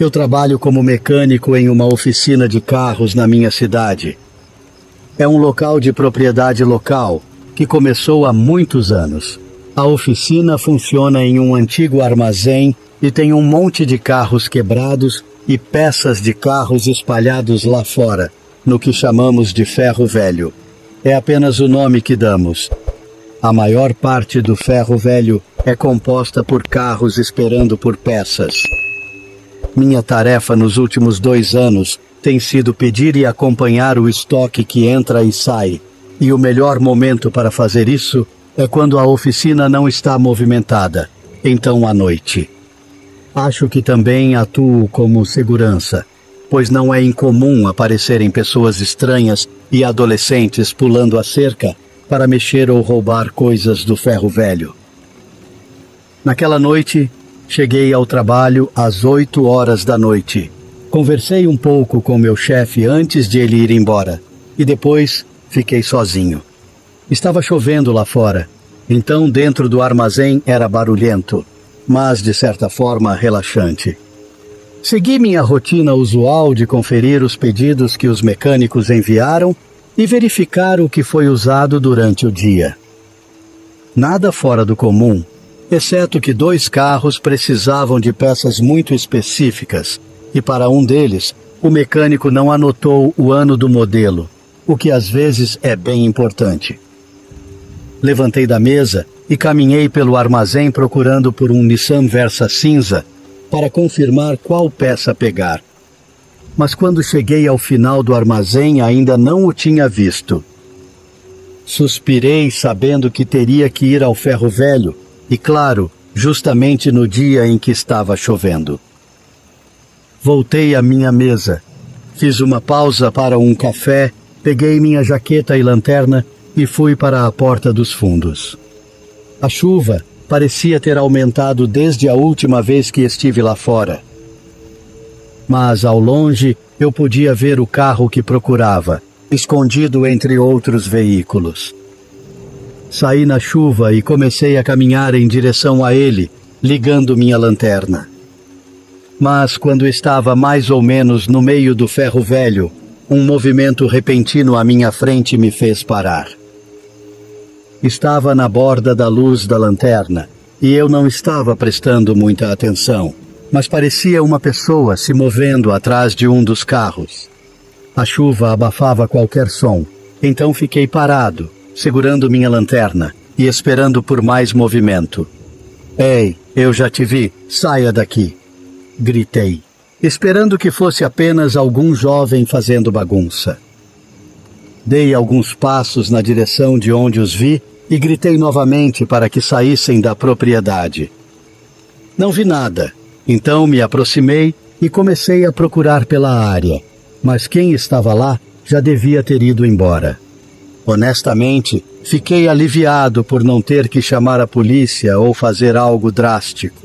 Eu trabalho como mecânico em uma oficina de carros na minha cidade. É um local de propriedade local que começou há muitos anos. A oficina funciona em um antigo armazém e tem um monte de carros quebrados e peças de carros espalhados lá fora, no que chamamos de ferro velho. É apenas o nome que damos. A maior parte do ferro velho é composta por carros esperando por peças. Minha tarefa nos últimos 2 anos tem sido pedir e acompanhar o estoque que entra e sai. E o melhor momento para fazer isso é quando a oficina não está movimentada, então à noite. Acho que também atuo como segurança, pois não é incomum aparecerem pessoas estranhas e adolescentes pulando a cerca para mexer ou roubar coisas do ferro velho. Naquela noite, cheguei ao trabalho às 8 horas da noite. Conversei um pouco com meu chefe antes de ele ir embora, e depois fiquei sozinho. Estava chovendo lá fora, então dentro do armazém era barulhento, mas de certa forma relaxante. Segui minha rotina usual de conferir os pedidos que os mecânicos enviaram e verificar o que foi usado durante o dia. Nada fora do comum, exceto que 2 carros precisavam de peças muito específicas, e para um deles, o mecânico não anotou o ano do modelo, o que às vezes é bem importante. Levantei da mesa e caminhei pelo armazém procurando por um Nissan Versa cinza para confirmar qual peça pegar. Mas quando cheguei ao final do armazém ainda não o tinha visto. Suspirei sabendo que teria que ir ao ferro velho, e claro, justamente no dia em que estava chovendo. Voltei à minha mesa, fiz uma pausa para um café, peguei minha jaqueta e lanterna e fui para a porta dos fundos. A chuva parecia ter aumentado desde a última vez que estive lá fora. Mas ao longe eu podia ver o carro que procurava, escondido entre outros veículos. Saí na chuva e comecei a caminhar em direção a ele, ligando minha lanterna. Mas quando estava mais ou menos no meio do ferro velho, um movimento repentino à minha frente me fez parar. Estava na borda da luz da lanterna e eu não estava prestando muita atenção, mas parecia uma pessoa se movendo atrás de um dos carros. A chuva abafava qualquer som, então fiquei parado, segurando minha lanterna e esperando por mais movimento. "Ei, eu já te vi, saia daqui!" gritei, esperando que fosse apenas algum jovem fazendo bagunça. Dei alguns passos na direção de onde os vi e gritei novamente para que saíssem da propriedade. Não vi nada, então me aproximei e comecei a procurar pela área, mas quem estava lá já devia ter ido embora. Honestamente, fiquei aliviado por não ter que chamar a polícia ou fazer algo drástico.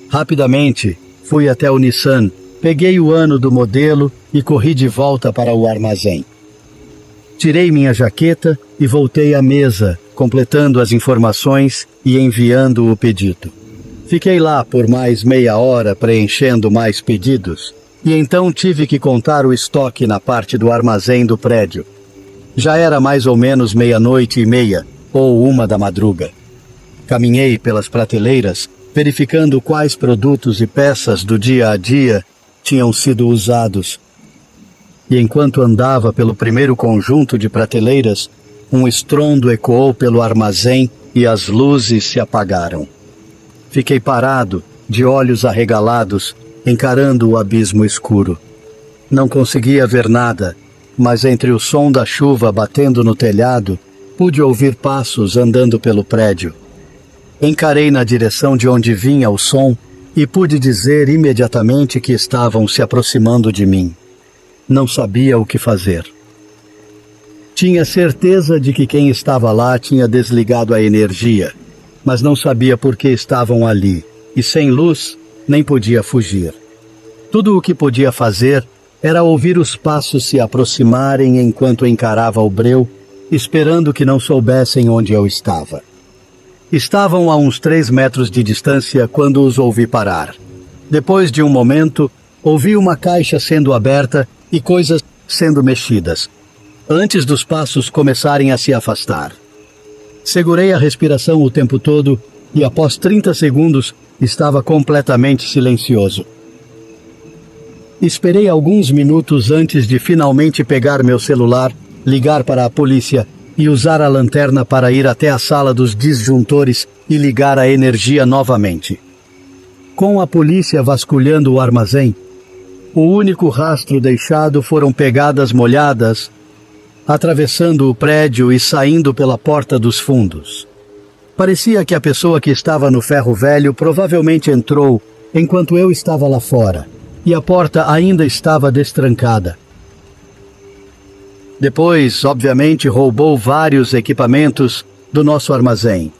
Rapidamente, fui até o Nissan, peguei o ano do modelo e corri de volta para o armazém. Tirei minha jaqueta e voltei à mesa, completando as informações e enviando o pedido. Fiquei lá por mais meia hora preenchendo mais pedidos, e então tive que contar o estoque na parte do armazém do prédio. Já era mais ou menos 00:30, ou 1 da madruga. Caminhei pelas prateleiras, verificando quais produtos e peças do dia a dia tinham sido usados. E enquanto andava pelo primeiro conjunto de prateleiras, um estrondo ecoou pelo armazém e as luzes se apagaram. Fiquei parado, de olhos arregalados, encarando o abismo escuro. Não conseguia ver nada, mas entre o som da chuva batendo no telhado, pude ouvir passos andando pelo prédio. Encarei na direção de onde vinha o som e pude dizer imediatamente que estavam se aproximando de mim. Não sabia o que fazer. Tinha certeza de que quem estava lá tinha desligado a energia, mas não sabia por que estavam ali, e sem luz nem podia fugir. Tudo o que podia fazer era ouvir os passos se aproximarem enquanto encarava o breu, esperando que não soubessem onde eu estava. Estavam a uns 3 metros de distância quando os ouvi parar. Depois de um momento, ouvi uma caixa sendo aberta e coisas sendo mexidas, antes dos passos começarem a se afastar. Segurei a respiração o tempo todo e, após 30 segundos, estava completamente silencioso. Esperei alguns minutos antes de finalmente pegar meu celular, ligar para a polícia e usar a lanterna para ir até a sala dos disjuntores e ligar a energia novamente. Com a polícia vasculhando o armazém, o único rastro deixado foram pegadas molhadas, atravessando o prédio e saindo pela porta dos fundos. Parecia que a pessoa que estava no ferro velho provavelmente entrou enquanto eu estava lá fora, e a porta ainda estava destrancada. Depois, obviamente, roubou vários equipamentos do nosso armazém.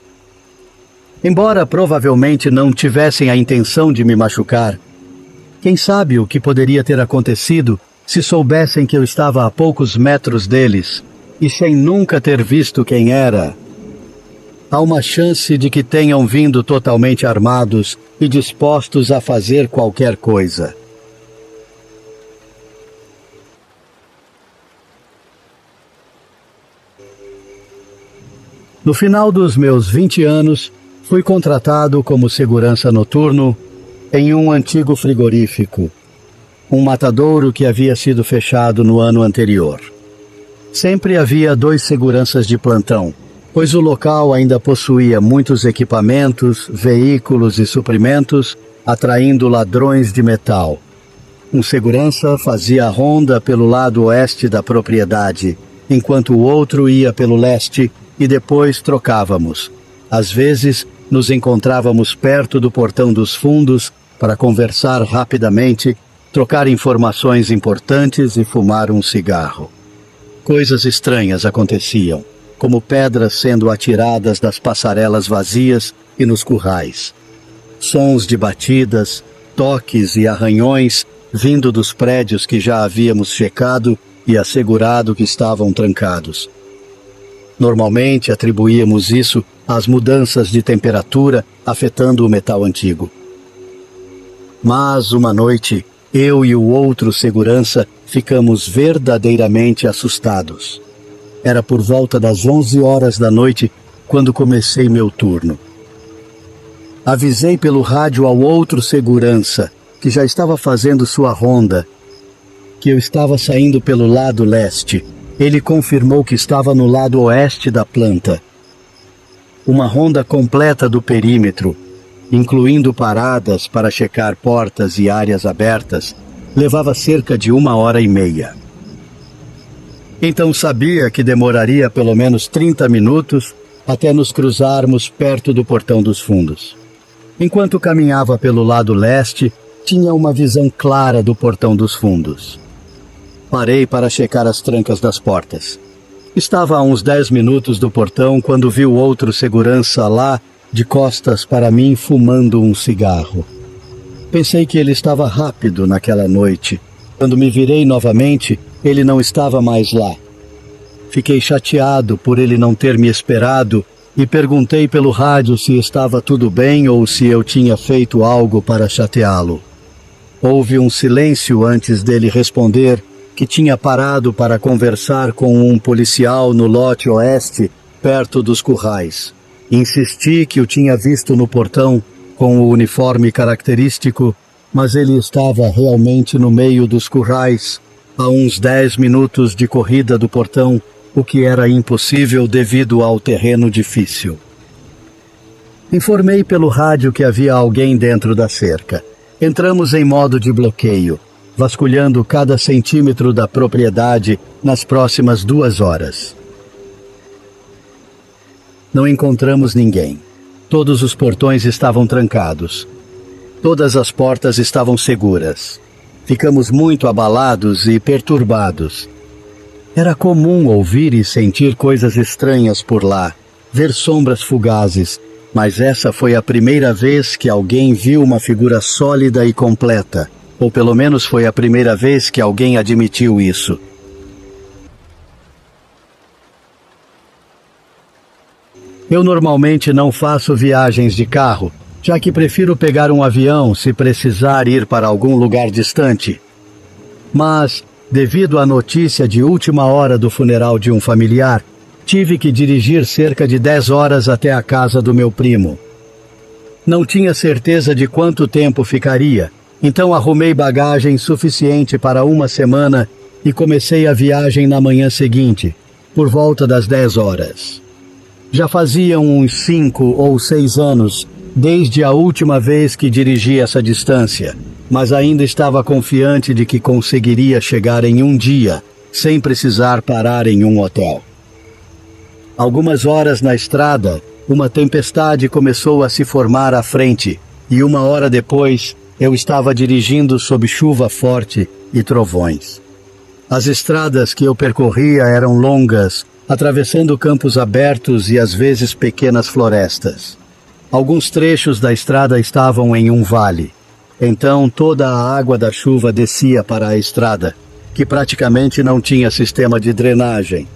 Embora provavelmente não tivessem a intenção de me machucar, quem sabe o que poderia ter acontecido se soubessem que eu estava a poucos metros deles e sem nunca ter visto quem era. Há uma chance de que tenham vindo totalmente armados e dispostos a fazer qualquer coisa. No final dos meus 20 anos, fui contratado como segurança noturno em um antigo frigorífico, um matadouro que havia sido fechado no ano anterior. Sempre havia 2 seguranças de plantão, pois o local ainda possuía muitos equipamentos, veículos e suprimentos, atraindo ladrões de metal. Um segurança fazia a ronda pelo lado oeste da propriedade, enquanto o outro ia pelo leste, e depois trocávamos. Às vezes, nos encontrávamos perto do portão dos fundos para conversar rapidamente, trocar informações importantes e fumar um cigarro. Coisas estranhas aconteciam, como pedras sendo atiradas das passarelas vazias e nos currais. Sons de batidas, toques e arranhões vindo dos prédios que já havíamos checado e assegurado que estavam trancados. Normalmente atribuíamos isso às mudanças de temperatura afetando o metal antigo. Mas uma noite, eu e o outro segurança ficamos verdadeiramente assustados. Era por volta das 11 horas da noite quando comecei meu turno. Avisei pelo rádio ao outro segurança, que já estava fazendo sua ronda, que eu estava saindo pelo lado leste. Ele confirmou que estava no lado oeste da planta. Uma ronda completa do perímetro, incluindo paradas para checar portas e áreas abertas, levava cerca de 1h30. Então sabia que demoraria pelo menos 30 minutos até nos cruzarmos perto do portão dos fundos. Enquanto caminhava pelo lado leste, tinha uma visão clara do portão dos fundos. Parei para checar as trancas das portas. Estava a uns 10 minutos do portão quando vi o outro segurança lá, de costas para mim, fumando um cigarro. Pensei que ele estava rápido naquela noite. Quando me virei novamente, ele não estava mais lá. Fiquei chateado por ele não ter me esperado e perguntei pelo rádio se estava tudo bem ou se eu tinha feito algo para chateá-lo. Houve um silêncio antes dele responder que tinha parado para conversar com um policial no lote oeste, perto dos currais. Insisti que o tinha visto no portão com o uniforme característico, mas ele estava realmente no meio dos currais, a uns 10 minutos de corrida do portão, o que era impossível devido ao terreno difícil. Informei pelo rádio que havia alguém dentro da cerca. Entramos em modo de bloqueio, vasculhando cada centímetro da propriedade nas próximas 2 horas. Não encontramos ninguém. Todos os portões estavam trancados. Todas as portas estavam seguras. Ficamos muito abalados e perturbados. Era comum ouvir e sentir coisas estranhas por lá, ver sombras fugazes, mas essa foi a primeira vez que alguém viu uma figura sólida e completa. Ou pelo menos foi a primeira vez que alguém admitiu isso. Eu normalmente não faço viagens de carro, já que prefiro pegar um avião se precisar ir para algum lugar distante. Mas, devido à notícia de última hora do funeral de um familiar, tive que dirigir cerca de 10 horas até a casa do meu primo. Não tinha certeza de quanto tempo ficaria, então arrumei bagagem suficiente para uma semana e comecei a viagem na manhã seguinte, por volta das 10 horas. Já faziam uns 5 ou 6 anos desde a última vez que dirigi essa distância, mas ainda estava confiante de que conseguiria chegar em um dia, sem precisar parar em um hotel. Algumas horas na estrada, uma tempestade começou a se formar à frente, e 1 hora depois, eu estava dirigindo sob chuva forte e trovões. As estradas que eu percorria eram longas, atravessando campos abertos e às vezes pequenas florestas. Alguns trechos da estrada estavam em um vale. Então toda a água da chuva descia para a estrada, que praticamente não tinha sistema de drenagem.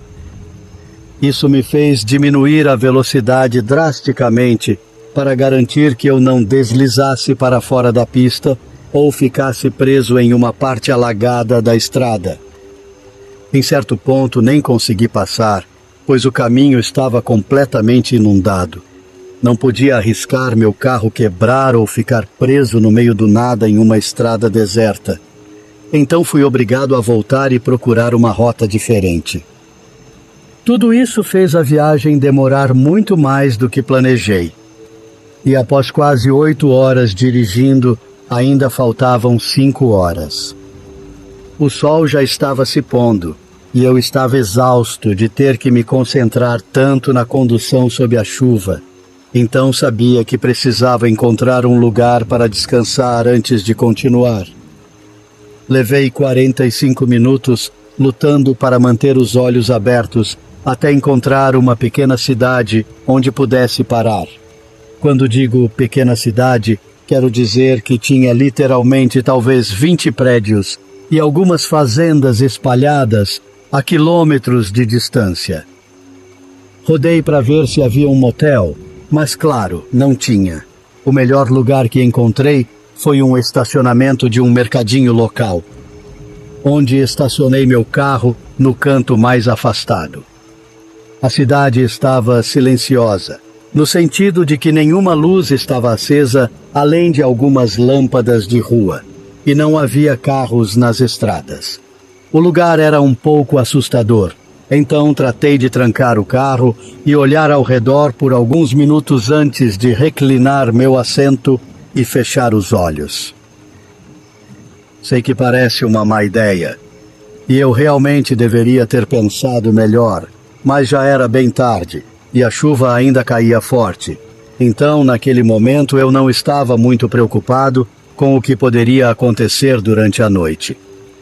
Isso me fez diminuir a velocidade drasticamente para garantir que eu não deslizasse para fora da pista ou ficasse preso em uma parte alagada da estrada. Em certo ponto nem consegui passar, pois o caminho estava completamente inundado. Não podia arriscar meu carro quebrar ou ficar preso no meio do nada em uma estrada deserta. Então fui obrigado a voltar e procurar uma rota diferente. Tudo isso fez a viagem demorar muito mais do que planejei. E após quase 8 horas dirigindo, ainda faltavam 5 horas. O sol já estava se pondo, e eu estava exausto de ter que me concentrar tanto na condução sob a chuva. Então sabia que precisava encontrar um lugar para descansar antes de continuar. Levei 45 minutos lutando para manter os olhos abertos até encontrar uma pequena cidade onde pudesse parar. Quando digo pequena cidade, quero dizer que tinha literalmente talvez 20 prédios e algumas fazendas espalhadas a quilômetros de distância. Rodei para ver se havia um motel, mas claro, não tinha. O melhor lugar que encontrei foi um estacionamento de um mercadinho local, onde estacionei meu carro no canto mais afastado. A cidade estava silenciosa, no sentido de que nenhuma luz estava acesa além de algumas lâmpadas de rua, e não havia carros nas estradas. O lugar era um pouco assustador. Então tratei de trancar o carro e olhar ao redor por alguns minutos antes de reclinar meu assento e fechar os olhos. Sei que parece uma má ideia, e eu realmente deveria ter pensado melhor, mas já era bem tarde, e a chuva ainda caía forte. Então, naquele momento, eu não estava muito preocupado com o que poderia acontecer durante a noite.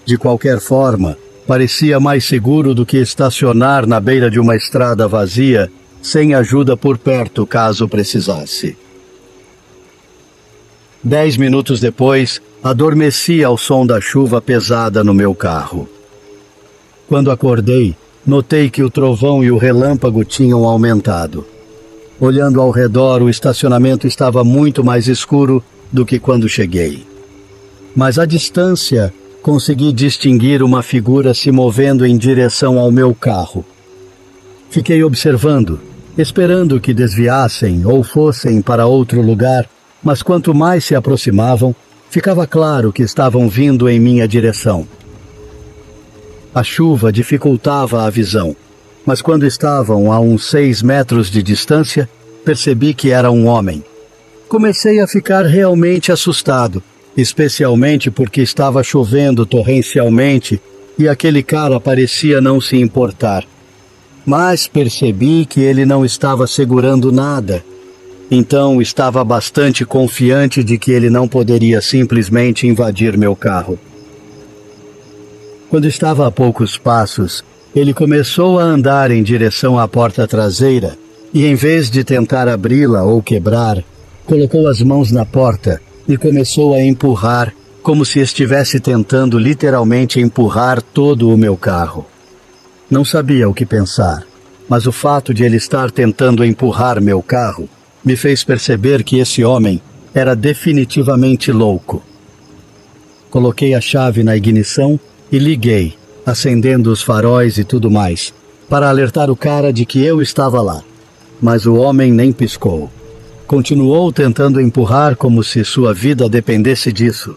De qualquer forma, parecia mais seguro do que estacionar na beira de uma estrada vazia, sem ajuda por perto caso precisasse. 10 minutos depois, adormeci ao som da chuva pesada no meu carro. Quando acordei, notei que o trovão e o relâmpago tinham aumentado. Olhando ao redor, o estacionamento estava muito mais escuro do que quando cheguei. Mas à distância, consegui distinguir uma figura se movendo em direção ao meu carro. Fiquei observando, esperando que desviassem ou fossem para outro lugar, mas quanto mais se aproximavam, ficava claro que estavam vindo em minha direção. A chuva dificultava a visão, mas quando estavam a uns 6 metros de distância, percebi que era um homem. Comecei a ficar realmente assustado, especialmente porque estava chovendo torrencialmente e aquele cara parecia não se importar. Mas percebi que ele não estava segurando nada, então estava bastante confiante de que ele não poderia simplesmente invadir meu carro. Quando estava a poucos passos, ele começou a andar em direção à porta traseira e, em vez de tentar abri-la ou quebrar, colocou as mãos na porta e começou a empurrar, como se estivesse tentando literalmente empurrar todo o meu carro. Não sabia o que pensar, mas o fato de ele estar tentando empurrar meu carro me fez perceber que esse homem Era definitivamente louco. Coloquei a chave na ignição e liguei, acendendo os faróis e tudo mais, para alertar o cara de que eu estava lá. Mas o homem nem piscou. Continuou tentando empurrar como se sua vida dependesse disso.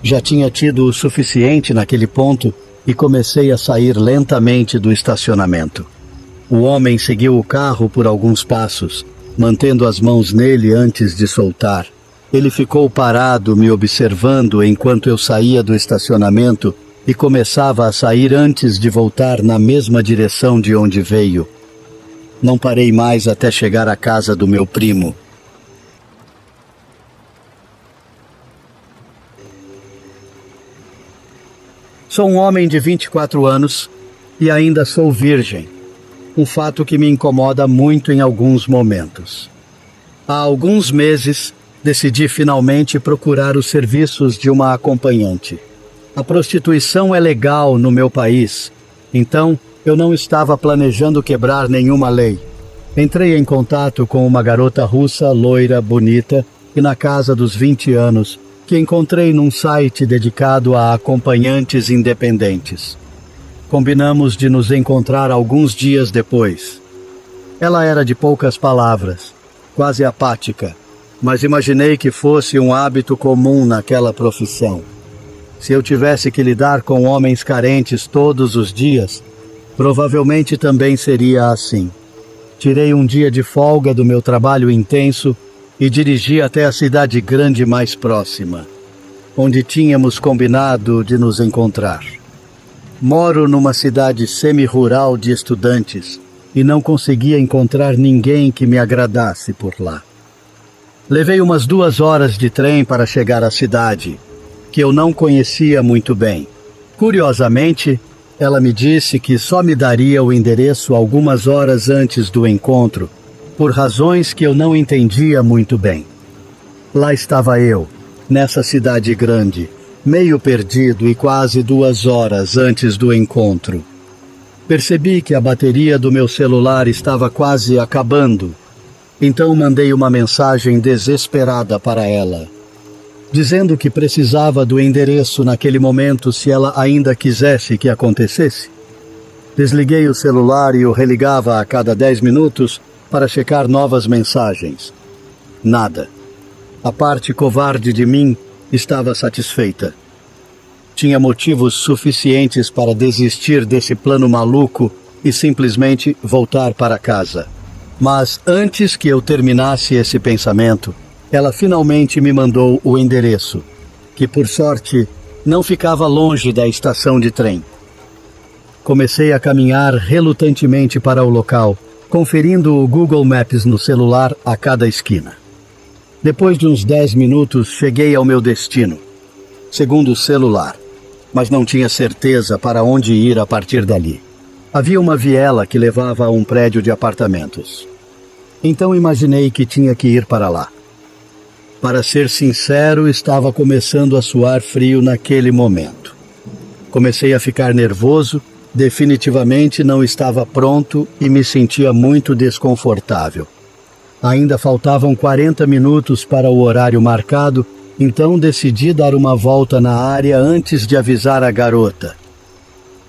Já tinha tido o suficiente naquele ponto e comecei a sair lentamente do estacionamento. O homem seguiu o carro por alguns passos, mantendo as mãos nele antes de soltar. Ele ficou parado me observando enquanto eu saía do estacionamento e começava a sair antes de voltar na mesma direção de onde veio. Não parei mais até chegar à casa do meu primo. Sou um homem de 24 anos e ainda sou virgem, um fato que me incomoda muito em alguns momentos. Há alguns meses, decidi finalmente procurar os serviços de uma acompanhante. A prostituição é legal no meu país, então eu não estava planejando quebrar nenhuma lei. Entrei em contato com uma garota russa, loira, bonita e na casa dos 20 anos, que encontrei num site dedicado a acompanhantes independentes. Combinamos de nos encontrar alguns dias depois. Ela era de poucas palavras, quase apática, mas imaginei que fosse um hábito comum naquela profissão. Se eu tivesse que lidar com homens carentes todos os dias, provavelmente também seria assim. Tirei um dia de folga do meu trabalho intenso e dirigi até a cidade grande mais próxima, onde tínhamos combinado de nos encontrar. Moro numa cidade semi-rural de estudantes e não conseguia encontrar ninguém que me agradasse por lá. Levei umas 2 horas de trem para chegar à cidade, que eu não conhecia muito bem. Curiosamente, ela me disse que só me daria o endereço algumas horas antes do encontro, por razões que eu não entendia muito bem. Lá estava eu, nessa cidade grande, meio perdido e quase 2 horas antes do encontro. Percebi que a bateria do meu celular estava quase acabando, então mandei uma mensagem desesperada para ela, dizendo que precisava do endereço naquele momento se ela ainda quisesse que acontecesse. Desliguei o celular e o religava a cada 10 minutos para checar novas mensagens. Nada. A parte covarde de mim estava satisfeita. Tinha motivos suficientes para desistir desse plano maluco e simplesmente voltar para casa. Mas antes que eu terminasse esse pensamento, ela finalmente me mandou o endereço, que por sorte não ficava longe da estação de trem. Comecei a caminhar relutantemente para o local, conferindo o Google Maps no celular a cada esquina. Depois de uns 10 minutos, cheguei ao meu destino, segundo o celular, mas não tinha certeza para onde ir a partir dali. Havia uma viela que levava a um prédio de apartamentos. Então imaginei que tinha que ir para lá. Para ser sincero, estava começando a suar frio naquele momento. Comecei a ficar nervoso, definitivamente não estava pronto e me sentia muito desconfortável. Ainda faltavam 40 minutos para o horário marcado, então decidi dar uma volta na área antes de avisar a garota.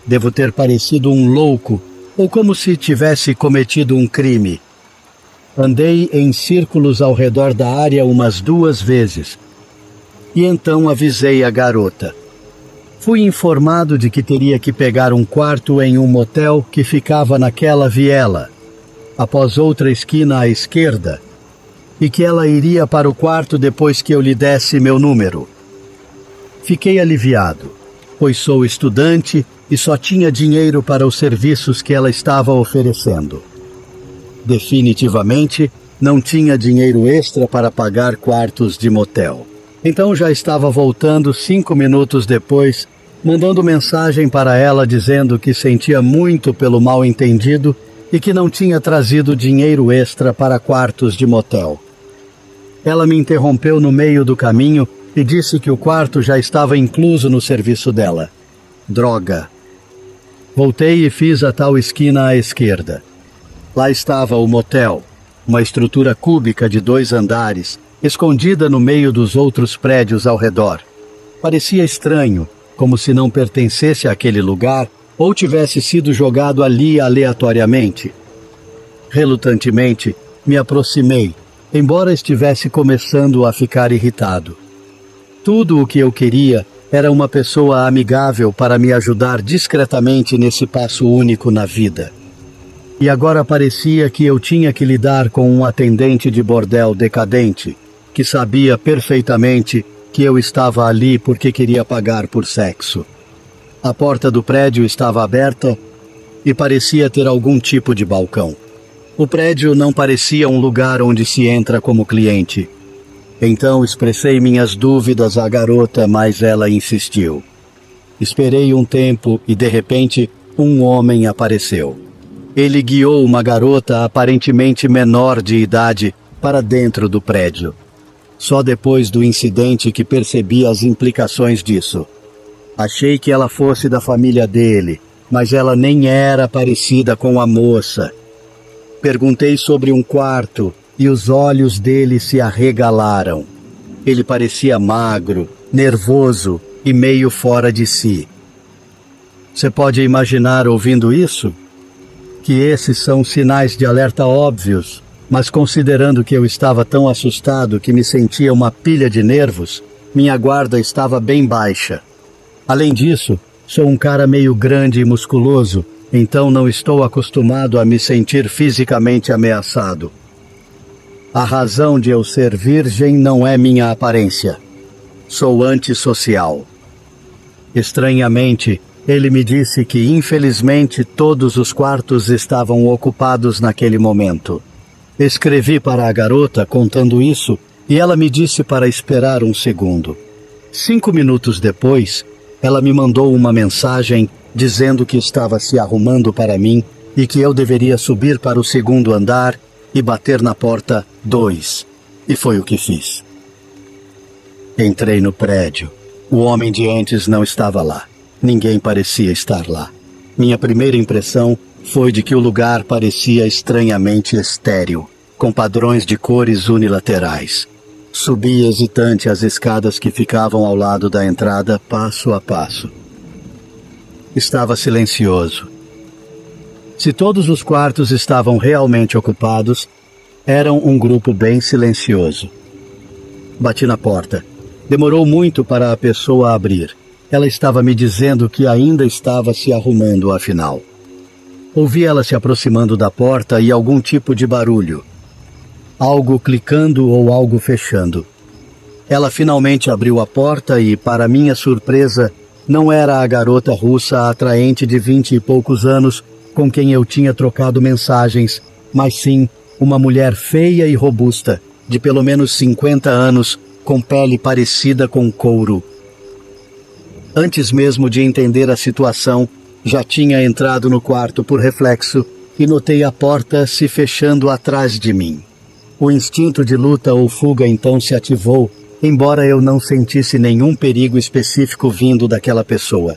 Devo ter parecido um louco, ou como se tivesse cometido um crime. Andei em círculos ao redor da área umas 2 vezes. E então avisei a garota. Fui informado de que teria que pegar um quarto em um motel que ficava naquela viela, após outra esquina à esquerda, e que ela iria para o quarto depois que eu lhe desse meu número. Fiquei aliviado, pois sou estudante e só tinha dinheiro para os serviços que ela estava oferecendo. Definitivamente, não tinha dinheiro extra para pagar quartos de motel. Então já estava voltando 5 minutos depois, mandando mensagem para ela dizendo que sentia muito pelo mal-entendido e que não tinha trazido dinheiro extra para quartos de motel. Ela me interrompeu no meio do caminho e disse que o quarto já estava incluso no serviço dela. Droga! Voltei e fiz a tal esquina à esquerda. Lá estava o motel, uma estrutura cúbica de 2 andares, escondida no meio dos outros prédios ao redor. Parecia estranho, como se não pertencesse àquele lugar ou tivesse sido jogado ali aleatoriamente. Relutantemente, me aproximei, embora estivesse começando a ficar irritado. Tudo o que eu queria era uma pessoa amigável para me ajudar discretamente nesse passo único na vida. E agora parecia que eu tinha que lidar com um atendente de bordel decadente, que sabia perfeitamente que eu estava ali porque queria pagar por sexo. A porta do prédio estava aberta e parecia ter algum tipo de balcão. O prédio não parecia um lugar onde se entra como cliente. Então expressei minhas dúvidas à garota, mas ela insistiu. Esperei um tempo e, de repente, um homem apareceu. Ele guiou uma garota aparentemente menor de idade para dentro do prédio. Só depois do incidente que percebi as implicações disso. Achei que ela fosse da família dele, mas ela nem era parecida com a moça. Perguntei sobre um quarto e os olhos dele se arregalaram. Ele parecia magro, nervoso e meio fora de si. Você pode imaginar ouvindo isso? Que esses são sinais de alerta óbvios, mas considerando que eu estava tão assustado que me sentia uma pilha de nervos, minha guarda estava bem baixa. Além disso, sou um cara meio grande e musculoso, então não estou acostumado a me sentir fisicamente ameaçado. A razão de eu ser virgem não é minha aparência. Sou antissocial. Estranhamente, ele me disse que infelizmente todos os quartos estavam ocupados naquele momento. Escrevi para a garota contando isso e ela me disse para esperar um segundo. 5 minutos depois, ela me mandou uma mensagem dizendo que estava se arrumando para mim e que eu deveria subir para o segundo andar e bater na porta 2. E foi o que fiz. Entrei no prédio. O homem de antes não estava lá. Ninguém parecia estar lá. Minha primeira impressão foi de que o lugar parecia estranhamente estéril, com padrões de cores unilaterais. Subi hesitante as escadas que ficavam ao lado da entrada, passo a passo. Estava silencioso. Se todos os quartos estavam realmente ocupados, eram um grupo bem silencioso. Bati na porta. Demorou muito para a pessoa abrir. Ela estava me dizendo que ainda estava se arrumando, afinal. Ouvi ela se aproximando da porta e algum tipo de barulho. Algo clicando ou algo fechando. Ela finalmente abriu a porta e, para minha surpresa, não era a garota russa atraente de 20 e poucos anos com quem eu tinha trocado mensagens, mas sim uma mulher feia e robusta, de pelo menos 50 anos, com pele parecida com couro. Antes mesmo de entender a situação, já tinha entrado no quarto por reflexo e notei a porta se fechando atrás de mim. O instinto de luta ou fuga então se ativou, embora eu não sentisse nenhum perigo específico vindo daquela pessoa.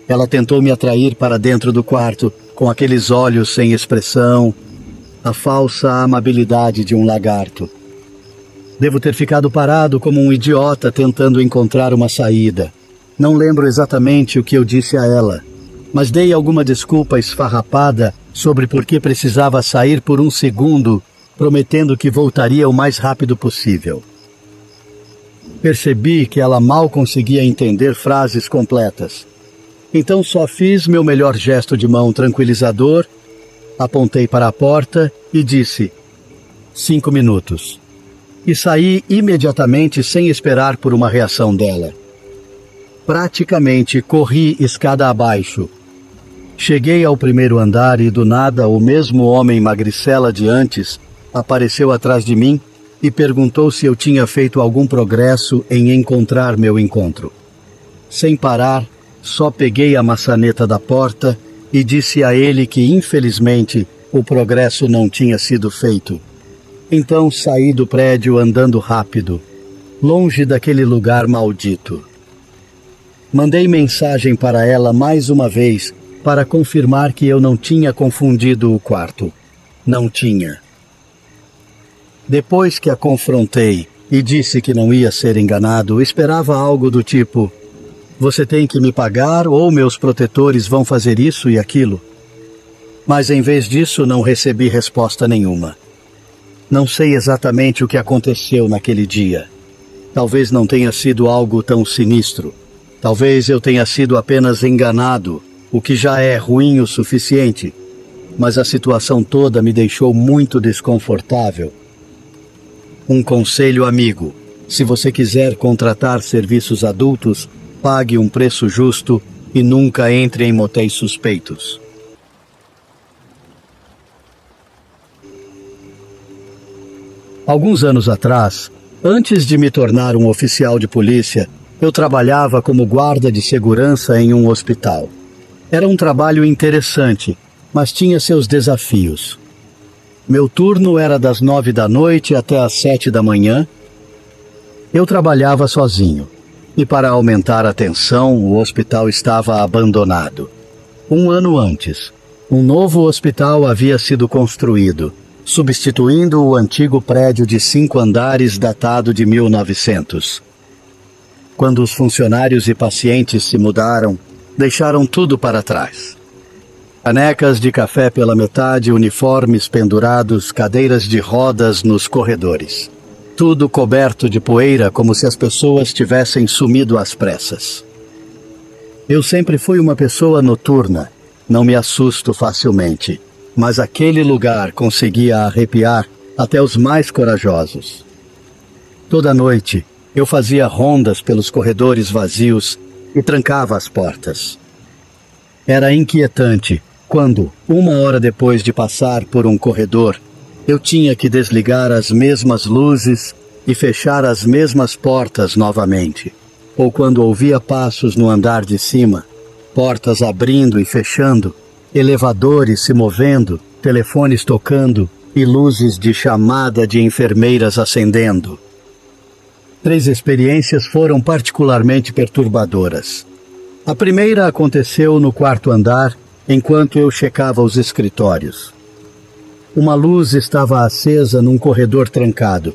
Ela tentou me atrair para dentro do quarto, com aqueles olhos sem expressão, a falsa amabilidade de um lagarto. Devo ter ficado parado como um idiota tentando encontrar uma saída. Não lembro exatamente o que eu disse a ela, mas dei alguma desculpa esfarrapada sobre por que precisava sair por um segundo, prometendo que voltaria o mais rápido possível. Percebi que ela mal conseguia entender frases completas. Então só fiz meu melhor gesto de mão tranquilizador, apontei para a porta e disse: 5 minutos. E saí imediatamente sem esperar por uma reação dela. Praticamente corri escada abaixo. Cheguei ao primeiro andar e do nada o mesmo homem magricela de antes apareceu atrás de mim e perguntou se eu tinha feito algum progresso em encontrar meu encontro. Sem parar, só peguei a maçaneta da porta e disse a ele que, infelizmente, o progresso não tinha sido feito. Então saí do prédio andando rápido, longe daquele lugar maldito. Mandei mensagem para ela mais uma vez para confirmar que eu não tinha confundido o quarto. Não tinha. Depois que a confrontei e disse que não ia ser enganado, esperava algo do tipo: você tem que me pagar ou meus protetores vão fazer isso e aquilo. Mas em vez disso não recebi resposta nenhuma. Não sei exatamente o que aconteceu naquele dia. Talvez não tenha sido algo tão sinistro. Talvez eu tenha sido apenas enganado, o que já é ruim o suficiente. Mas a situação toda me deixou muito desconfortável. Um conselho amigo: se você quiser contratar serviços adultos, pague um preço justo e nunca entre em motéis suspeitos. Alguns anos atrás, antes de me tornar um oficial de polícia, eu trabalhava como guarda de segurança em um hospital. Era um trabalho interessante, mas tinha seus desafios. Meu turno era das 9 da noite até às 7 da manhã. Eu trabalhava sozinho, e para aumentar a tensão, o hospital estava abandonado. Um ano antes, um novo hospital havia sido construído, substituindo o antigo prédio de 5 andares datado de 1900. Quando os funcionários e pacientes se mudaram, deixaram tudo para trás. Canecas de café pela metade, uniformes pendurados, cadeiras de rodas nos corredores. Tudo coberto de poeira, como se as pessoas tivessem sumido às pressas. Eu sempre fui uma pessoa noturna, não me assusto facilmente, mas aquele lugar conseguia arrepiar até os mais corajosos. Toda noite, eu fazia rondas pelos corredores vazios e trancava as portas. Era inquietante quando, 1 hora depois de passar por um corredor, eu tinha que desligar as mesmas luzes e fechar as mesmas portas novamente. Ou quando ouvia passos no andar de cima, portas abrindo e fechando, elevadores se movendo, telefones tocando e luzes de chamada de enfermeiras acendendo. 3 experiências foram particularmente perturbadoras. A primeira aconteceu no 4º andar, enquanto eu checava os escritórios. Uma luz estava acesa num corredor trancado.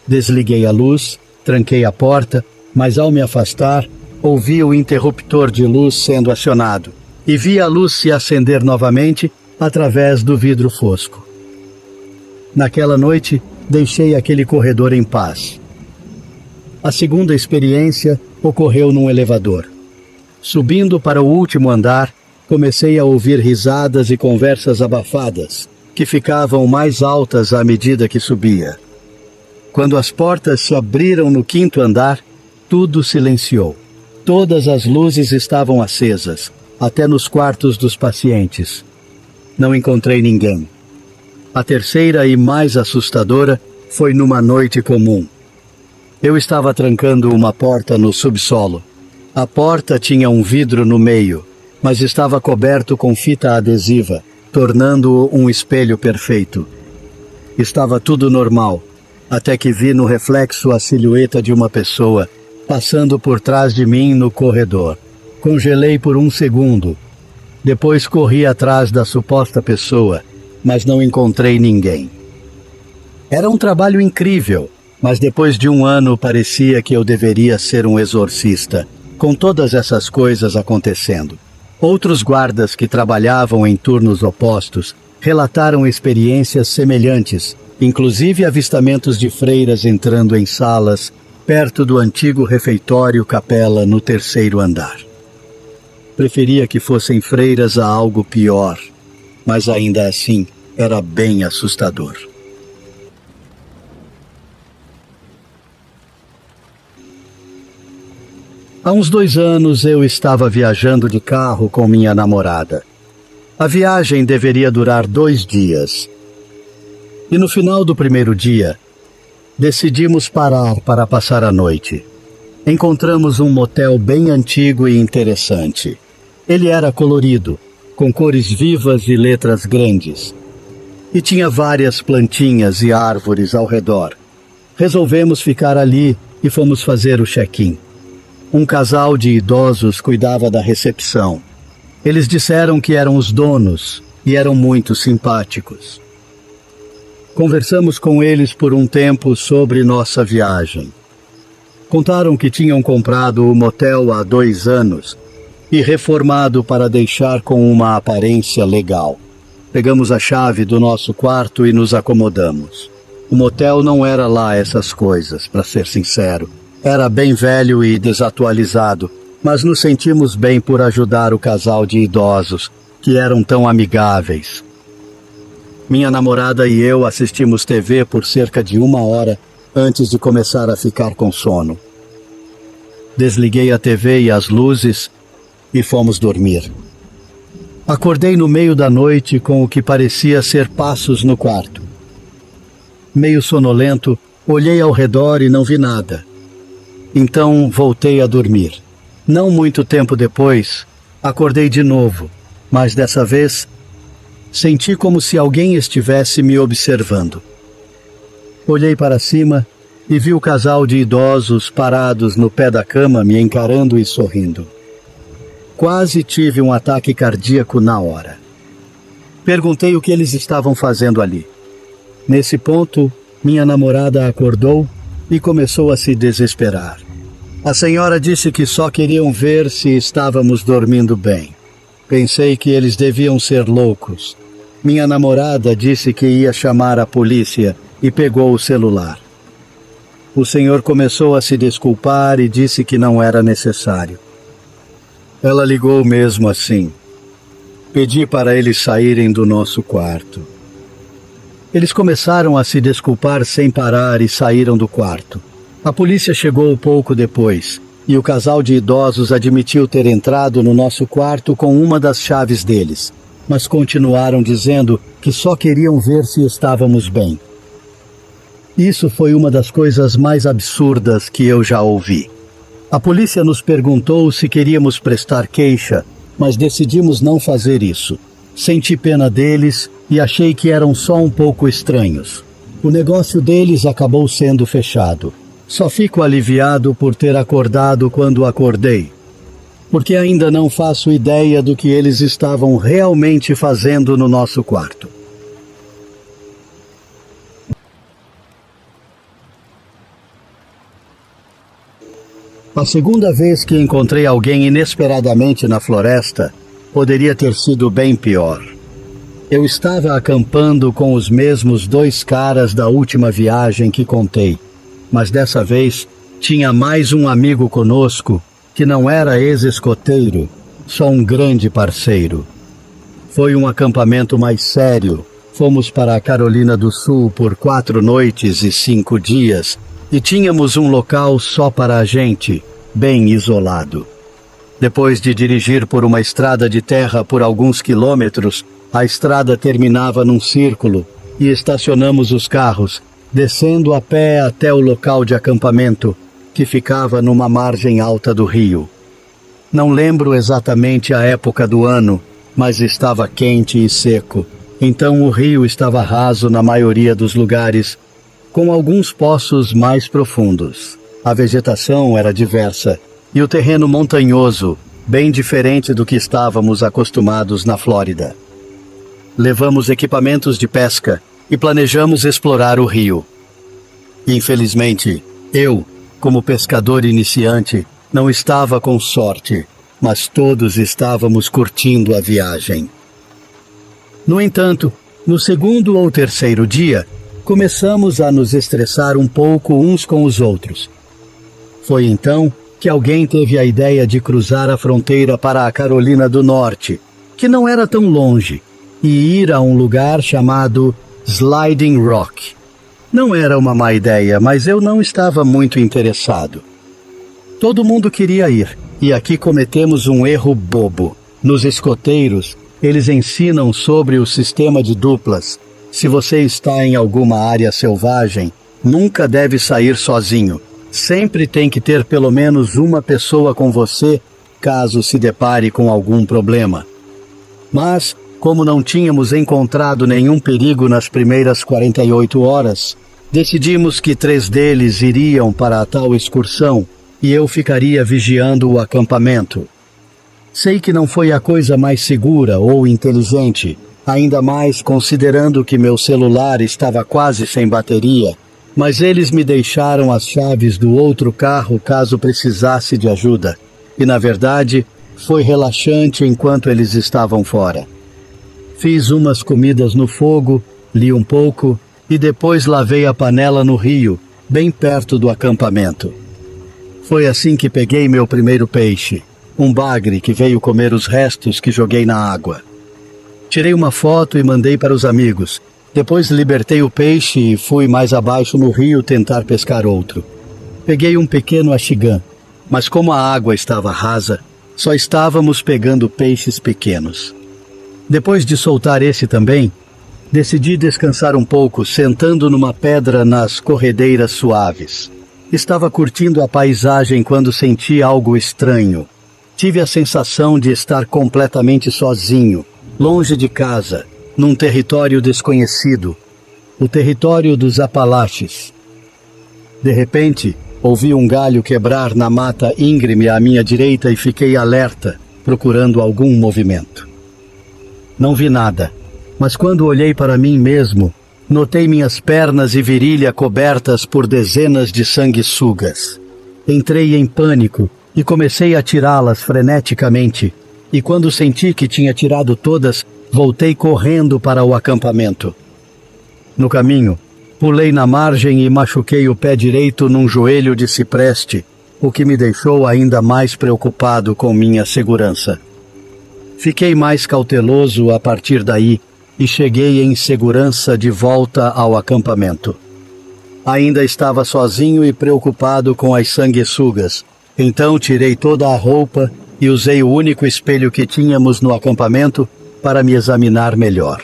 Desliguei a luz, tranquei a porta, mas ao me afastar, ouvi o interruptor de luz sendo acionado e vi a luz se acender novamente através do vidro fosco. Naquela noite, deixei aquele corredor em paz. A segunda experiência ocorreu num elevador. Subindo para o último andar, comecei a ouvir risadas e conversas abafadas, que ficavam mais altas à medida que subia. Quando as portas se abriram no 5º andar, tudo silenciou. Todas as luzes estavam acesas, até nos quartos dos pacientes. Não encontrei ninguém. A terceira e mais assustadora foi numa noite comum. Eu estava trancando uma porta no subsolo. A porta tinha um vidro no meio, mas estava coberto com fita adesiva, tornando-o um espelho perfeito. Estava tudo normal, até que vi no reflexo a silhueta de uma pessoa passando por trás de mim no corredor. Congelei por 1 segundo. Depois corri atrás da suposta pessoa, mas não encontrei ninguém. Era um trabalho incrível, mas depois de 1 ano parecia que eu deveria ser um exorcista, com todas essas coisas acontecendo. Outros guardas que trabalhavam em turnos opostos relataram experiências semelhantes, inclusive avistamentos de freiras entrando em salas perto do antigo refeitório capela no 3º andar. Preferia que fossem freiras a algo pior, mas ainda assim era bem assustador. Há uns 2 anos eu estava viajando de carro com minha namorada. A viagem deveria durar 2 dias. E no final do primeiro dia, decidimos parar para passar a noite. Encontramos um motel bem antigo e interessante. Ele era colorido, com cores vivas e letras grandes. E tinha várias plantinhas e árvores ao redor. Resolvemos ficar ali e fomos fazer o check-in. Um casal de idosos cuidava da recepção. Eles disseram que eram os donos e eram muito simpáticos. Conversamos com eles por um tempo sobre nossa viagem. Contaram que tinham comprado o motel há 2 anos e reformado para deixar com uma aparência legal. Pegamos a chave do nosso quarto e nos acomodamos. O motel não era lá essas coisas, para ser sincero. Era bem velho e desatualizado, mas nos sentimos bem por ajudar o casal de idosos, que eram tão amigáveis. Minha namorada e eu assistimos TV por cerca de 1 hora antes de começar a ficar com sono. Desliguei a TV e as luzes e fomos dormir. Acordei no meio da noite com o que parecia ser passos no quarto. Meio sonolento, olhei ao redor e não vi nada. Então voltei a dormir. Não muito tempo depois, acordei de novo, mas dessa vez senti como se alguém estivesse me observando. Olhei para cima e vi o casal de idosos parados no pé da cama me encarando e sorrindo. Quase tive um ataque cardíaco na hora. Perguntei o que eles estavam fazendo ali. Nesse ponto, minha namorada acordou e começou a se desesperar. A senhora disse que só queriam ver se estávamos dormindo bem. Pensei que eles deviam ser loucos. Minha namorada disse que ia chamar a polícia e pegou o celular. O senhor começou a se desculpar e disse que não era necessário. Ela ligou mesmo assim. Pedi para eles saírem do nosso quarto. Eles começaram a se desculpar sem parar e saíram do quarto. A polícia chegou pouco depois, e o casal de idosos admitiu ter entrado no nosso quarto com uma das chaves deles, mas continuaram dizendo que só queriam ver se estávamos bem. Isso foi uma das coisas mais absurdas que eu já ouvi. A polícia nos perguntou se queríamos prestar queixa, mas decidimos não fazer isso. Senti pena deles e achei que eram só um pouco estranhos. O negócio deles acabou sendo fechado. Só fico aliviado por ter acordado quando acordei, porque ainda não faço ideia do que eles estavam realmente fazendo no nosso quarto. A segunda vez que encontrei alguém inesperadamente na floresta, poderia ter sido bem pior. Eu estava acampando com os mesmos 2 caras da última viagem que contei, mas dessa vez tinha mais um amigo conosco que não era ex-escoteiro, só um grande parceiro. Foi um acampamento mais sério. Fomos para a Carolina do Sul por 4 noites e 5 dias e tínhamos um local só para a gente, bem isolado. Depois de dirigir por uma estrada de terra por alguns quilômetros, a estrada terminava num círculo e estacionamos os carros, descendo a pé até o local de acampamento, que ficava numa margem alta do rio. Não lembro exatamente a época do ano, mas estava quente e seco, então o rio estava raso na maioria dos lugares, com alguns poços mais profundos. A vegetação era diversa e o terreno montanhoso, bem diferente do que estávamos acostumados na Flórida. Levamos equipamentos de pesca e planejamos explorar o rio. Infelizmente, eu, como pescador iniciante, não estava com sorte, mas todos estávamos curtindo a viagem. No entanto, no 2º ou 3º dia, começamos a nos estressar um pouco uns com os outros. Foi então que alguém teve a ideia de cruzar a fronteira para a Carolina do Norte, que não era tão longe, e ir a um lugar chamado Sliding Rock. Não era uma má ideia, mas eu não estava muito interessado. Todo mundo queria ir, e aqui cometemos um erro bobo. Nos escoteiros, eles ensinam sobre o sistema de duplas. Se você está em alguma área selvagem, nunca deve sair sozinho. Sempre tem que ter pelo menos uma pessoa com você, caso se depare com algum problema. Mas, como não tínhamos encontrado nenhum perigo nas primeiras 48 horas, decidimos que 3 deles iriam para a tal excursão e eu ficaria vigiando o acampamento. Sei que não foi a coisa mais segura ou inteligente, ainda mais considerando que meu celular estava quase sem bateria, mas eles me deixaram as chaves do outro carro caso precisasse de ajuda, e na verdade foi relaxante enquanto eles estavam fora. Fiz umas comidas no fogo, li um pouco e depois lavei a panela no rio, bem perto do acampamento. Foi assim que peguei meu primeiro peixe, um bagre que veio comer os restos que joguei na água. Tirei uma foto e mandei para os amigos. Depois libertei o peixe e fui mais abaixo no rio tentar pescar outro. Peguei um pequeno axigã, mas como a água estava rasa, só estávamos pegando peixes pequenos. Depois de soltar esse também, decidi descansar um pouco sentando numa pedra nas corredeiras suaves. Estava curtindo a paisagem quando senti algo estranho. Tive a sensação de estar completamente sozinho, longe de casa, num território desconhecido, o território dos Apalaches. De repente, ouvi um galho quebrar na mata íngreme à minha direita e fiquei alerta, procurando algum movimento. Não vi nada, mas quando olhei para mim mesmo, notei minhas pernas e virilha cobertas por dezenas de sanguessugas. Entrei em pânico e comecei a tirá-las freneticamente, e quando senti que tinha tirado todas, voltei correndo para o acampamento. No caminho, pulei na margem e machuquei o pé direito num joelho de cipreste, o que me deixou ainda mais preocupado com minha segurança. Fiquei mais cauteloso a partir daí e cheguei em segurança de volta ao acampamento. Ainda estava sozinho e preocupado com as sanguessugas, então tirei toda a roupa e usei o único espelho que tínhamos no acampamento para me examinar melhor.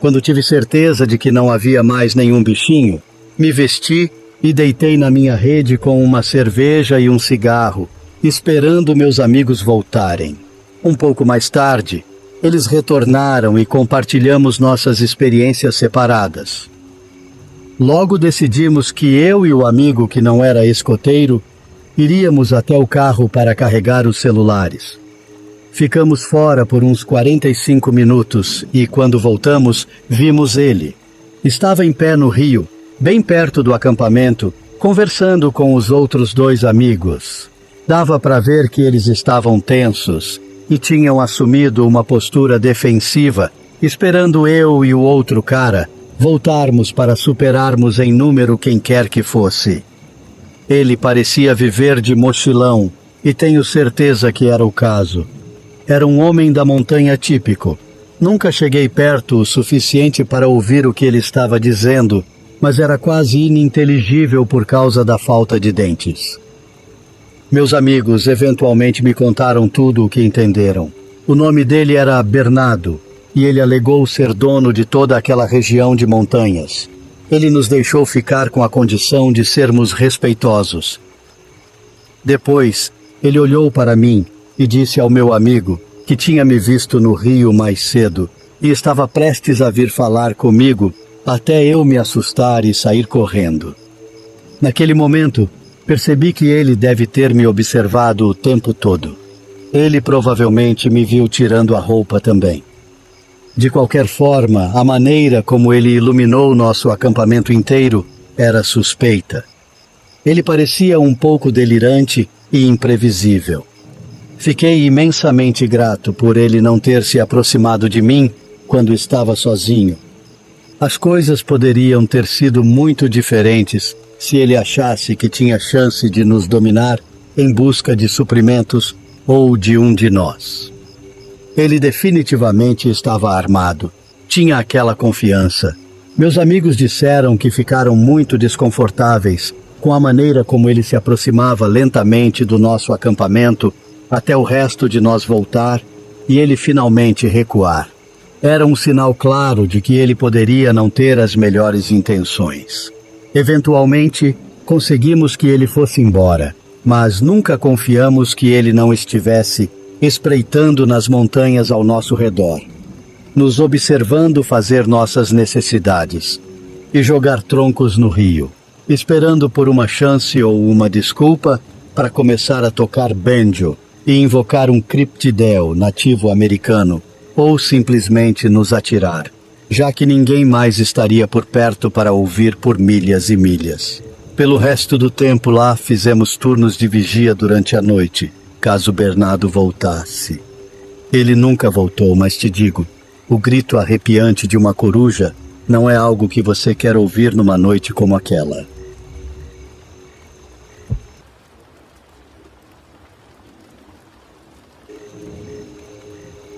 Quando tive certeza de que não havia mais nenhum bichinho, me vesti e deitei na minha rede com uma cerveja e um cigarro, esperando meus amigos voltarem. Um pouco mais tarde, eles retornaram e compartilhamos nossas experiências separadas. Logo decidimos que eu e o amigo que não era escoteiro iríamos até o carro para carregar os celulares. Ficamos fora por uns 45 minutos e, quando voltamos, vimos ele. Estava em pé no rio, bem perto do acampamento, conversando com os outros dois amigos. Dava para ver que eles estavam tensos e tinham assumido uma postura defensiva, esperando eu e o outro cara voltarmos para superarmos em número quem quer que fosse. Ele parecia viver de mochilão, e tenho certeza que era o caso. Era um homem da montanha típico. Nunca cheguei perto o suficiente para ouvir o que ele estava dizendo, mas era quase ininteligível por causa da falta de dentes. Meus amigos eventualmente me contaram tudo o que entenderam. O nome dele era Bernardo, e ele alegou ser dono de toda aquela região de montanhas. Ele nos deixou ficar com a condição de sermos respeitosos. Depois, ele olhou para mim e disse ao meu amigo que tinha me visto no rio mais cedo e estava prestes a vir falar comigo até eu me assustar e sair correndo. Naquele momento, percebi que ele deve ter me observado o tempo todo. Ele provavelmente me viu tirando a roupa também. De qualquer forma, a maneira como ele iluminou nosso acampamento inteiro era suspeita. Ele parecia um pouco delirante e imprevisível. Fiquei imensamente grato por ele não ter se aproximado de mim quando estava sozinho. As coisas poderiam ter sido muito diferentes se ele achasse que tinha chance de nos dominar em busca de suprimentos ou de um de nós. Ele definitivamente estava armado. Tinha aquela confiança. Meus amigos disseram que ficaram muito desconfortáveis com a maneira como ele se aproximava lentamente do nosso acampamento até o resto de nós voltar e ele finalmente recuar. Era um sinal claro de que ele poderia não ter as melhores intenções. Eventualmente, conseguimos que ele fosse embora, mas nunca confiamos que ele não estivesse espreitando nas montanhas ao nosso redor, nos observando fazer nossas necessidades e jogar troncos no rio, esperando por uma chance ou uma desculpa para começar a tocar banjo e invocar um criptidel nativo americano ou simplesmente nos atirar, já que ninguém mais estaria por perto para ouvir por milhas e milhas. Pelo resto do tempo lá, fizemos turnos de vigia durante a noite, caso Bernardo voltasse. Ele nunca voltou, mas te digo, o grito arrepiante de uma coruja não é algo que você quer ouvir numa noite como aquela.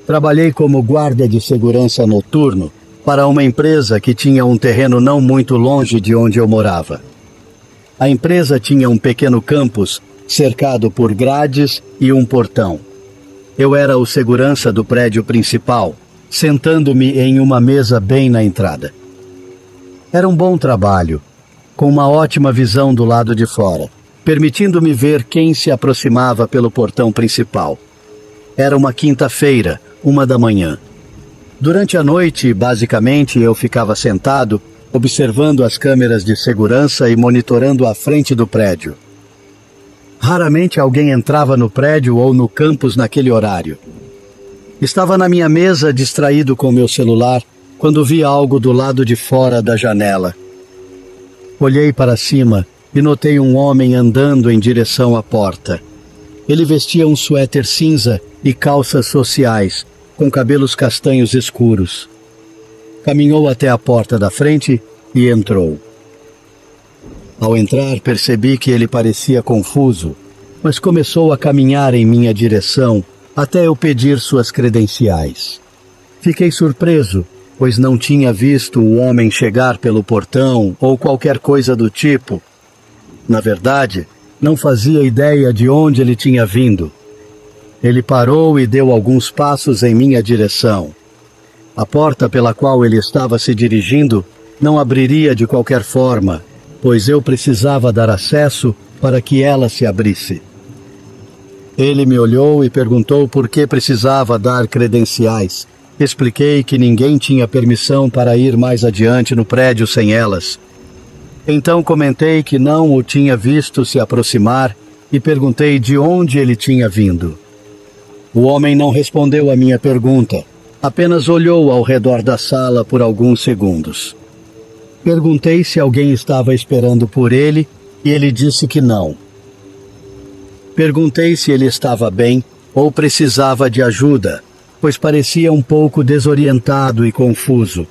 Trabalhei como guarda de segurança noturno para uma empresa que tinha um terreno não muito longe de onde eu morava. A empresa tinha um pequeno campus cercado por grades e um portão. Eu era o segurança do prédio principal, sentando-me em uma mesa bem na entrada. Era um bom trabalho, com uma ótima visão do lado de fora, permitindo-me ver quem se aproximava pelo portão principal. Era uma quinta-feira, 1 da manhã. Durante a noite, basicamente, eu ficava sentado, observando as câmeras de segurança e monitorando a frente do prédio. Raramente alguém entrava no prédio ou no campus naquele horário. Estava na minha mesa, distraído com meu celular, quando vi algo do lado de fora da janela. Olhei para cima e notei um homem andando em direção à porta. Ele vestia um suéter cinza e calças sociais, com cabelos castanhos escuros. Caminhou até a porta da frente e entrou. Ao entrar, percebi que ele parecia confuso, mas começou a caminhar em minha direção até eu pedir suas credenciais. Fiquei surpreso, pois não tinha visto o homem chegar pelo portão ou qualquer coisa do tipo. Na verdade, não fazia ideia de onde ele tinha vindo. Ele parou e deu alguns passos em minha direção. A porta pela qual ele estava se dirigindo não abriria de qualquer forma, pois eu precisava dar acesso para que ela se abrisse. Ele me olhou e perguntou por que precisava dar credenciais. Expliquei que ninguém tinha permissão para ir mais adiante no prédio sem elas. Então comentei que não o tinha visto se aproximar e perguntei de onde ele tinha vindo. O homem não respondeu à minha pergunta, apenas olhou ao redor da sala por alguns segundos. Perguntei se alguém estava esperando por ele e ele disse que não. Perguntei se ele estava bem ou precisava de ajuda, pois parecia um pouco desorientado e confuso.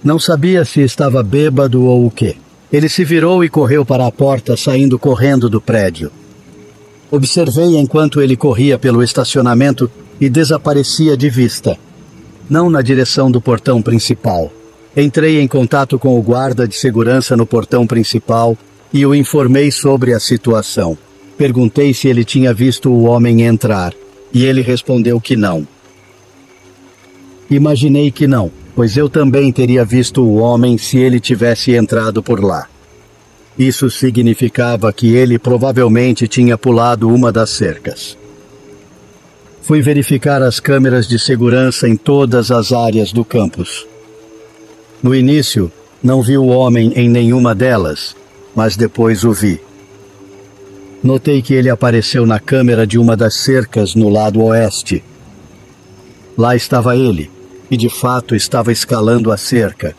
Não sabia se estava bêbado ou o quê. Ele se virou e correu para a porta, saindo correndo do prédio. Observei enquanto ele corria pelo estacionamento e desaparecia de vista. Não na direção do portão principal. Entrei em contato com o guarda de segurança no portão principal e o informei sobre a situação. Perguntei se ele tinha visto o homem entrar, e ele respondeu que não. Imaginei que não, pois eu também teria visto o homem se ele tivesse entrado por lá. Isso significava que ele provavelmente tinha pulado uma das cercas. Fui verificar as câmeras de segurança em todas as áreas do campus. No início, não vi o homem em nenhuma delas, mas depois o vi. Notei que ele apareceu na câmera de uma das cercas no lado oeste. Lá estava ele, e de fato estava escalando a cerca.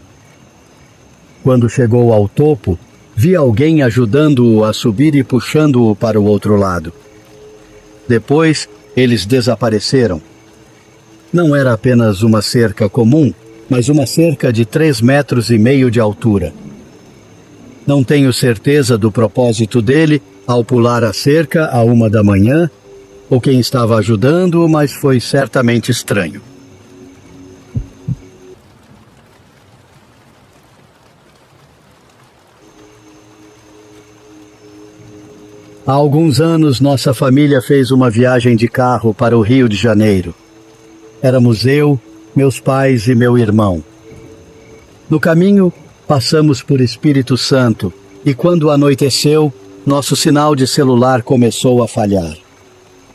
Quando chegou ao topo, vi alguém ajudando-o a subir e puxando-o para o outro lado. Depois, eles desapareceram. Não era apenas uma cerca comum, mas uma cerca de 3,5 metros de altura. Não tenho certeza do propósito dele ao pular a cerca à 1 da manhã, ou quem estava ajudando-o, mas foi certamente estranho. Há alguns anos, nossa família fez uma viagem de carro para o Rio de Janeiro. Éramos eu, meus pais e meu irmão. No caminho, passamos por Espírito Santo e quando anoiteceu, nosso sinal de celular começou a falhar.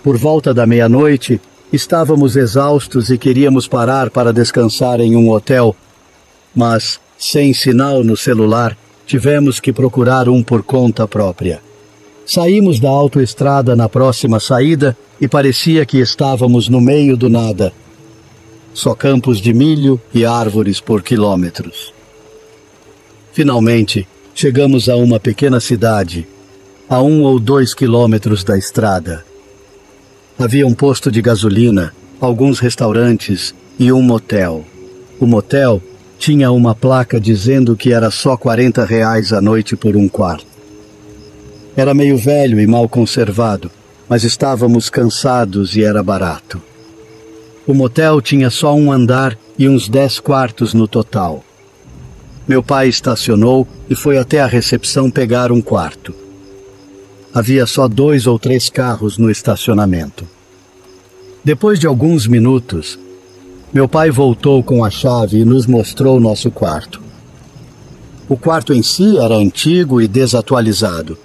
Por volta da meia-noite, estávamos exaustos e queríamos parar para descansar em um hotel, mas, sem sinal no celular, tivemos que procurar um por conta própria. Saímos da autoestrada na próxima saída e parecia que estávamos no meio do nada. só campos de milho e árvores por quilômetros. Finalmente, chegamos a uma pequena cidade, a 1 ou 2 quilômetros da estrada. Havia um posto de gasolina, alguns restaurantes e um motel. O motel tinha uma placa dizendo que era só R$ 40 a noite por um quarto. Era meio velho e mal conservado, mas estávamos cansados e era barato. O motel tinha só um andar e uns 10 quartos no total. Meu pai estacionou e foi até a recepção pegar um quarto. Havia só 2 ou 3 carros no estacionamento. Depois de alguns minutos, meu pai voltou com a chave e nos mostrou nosso quarto. O quarto em si era antigo e desatualizado,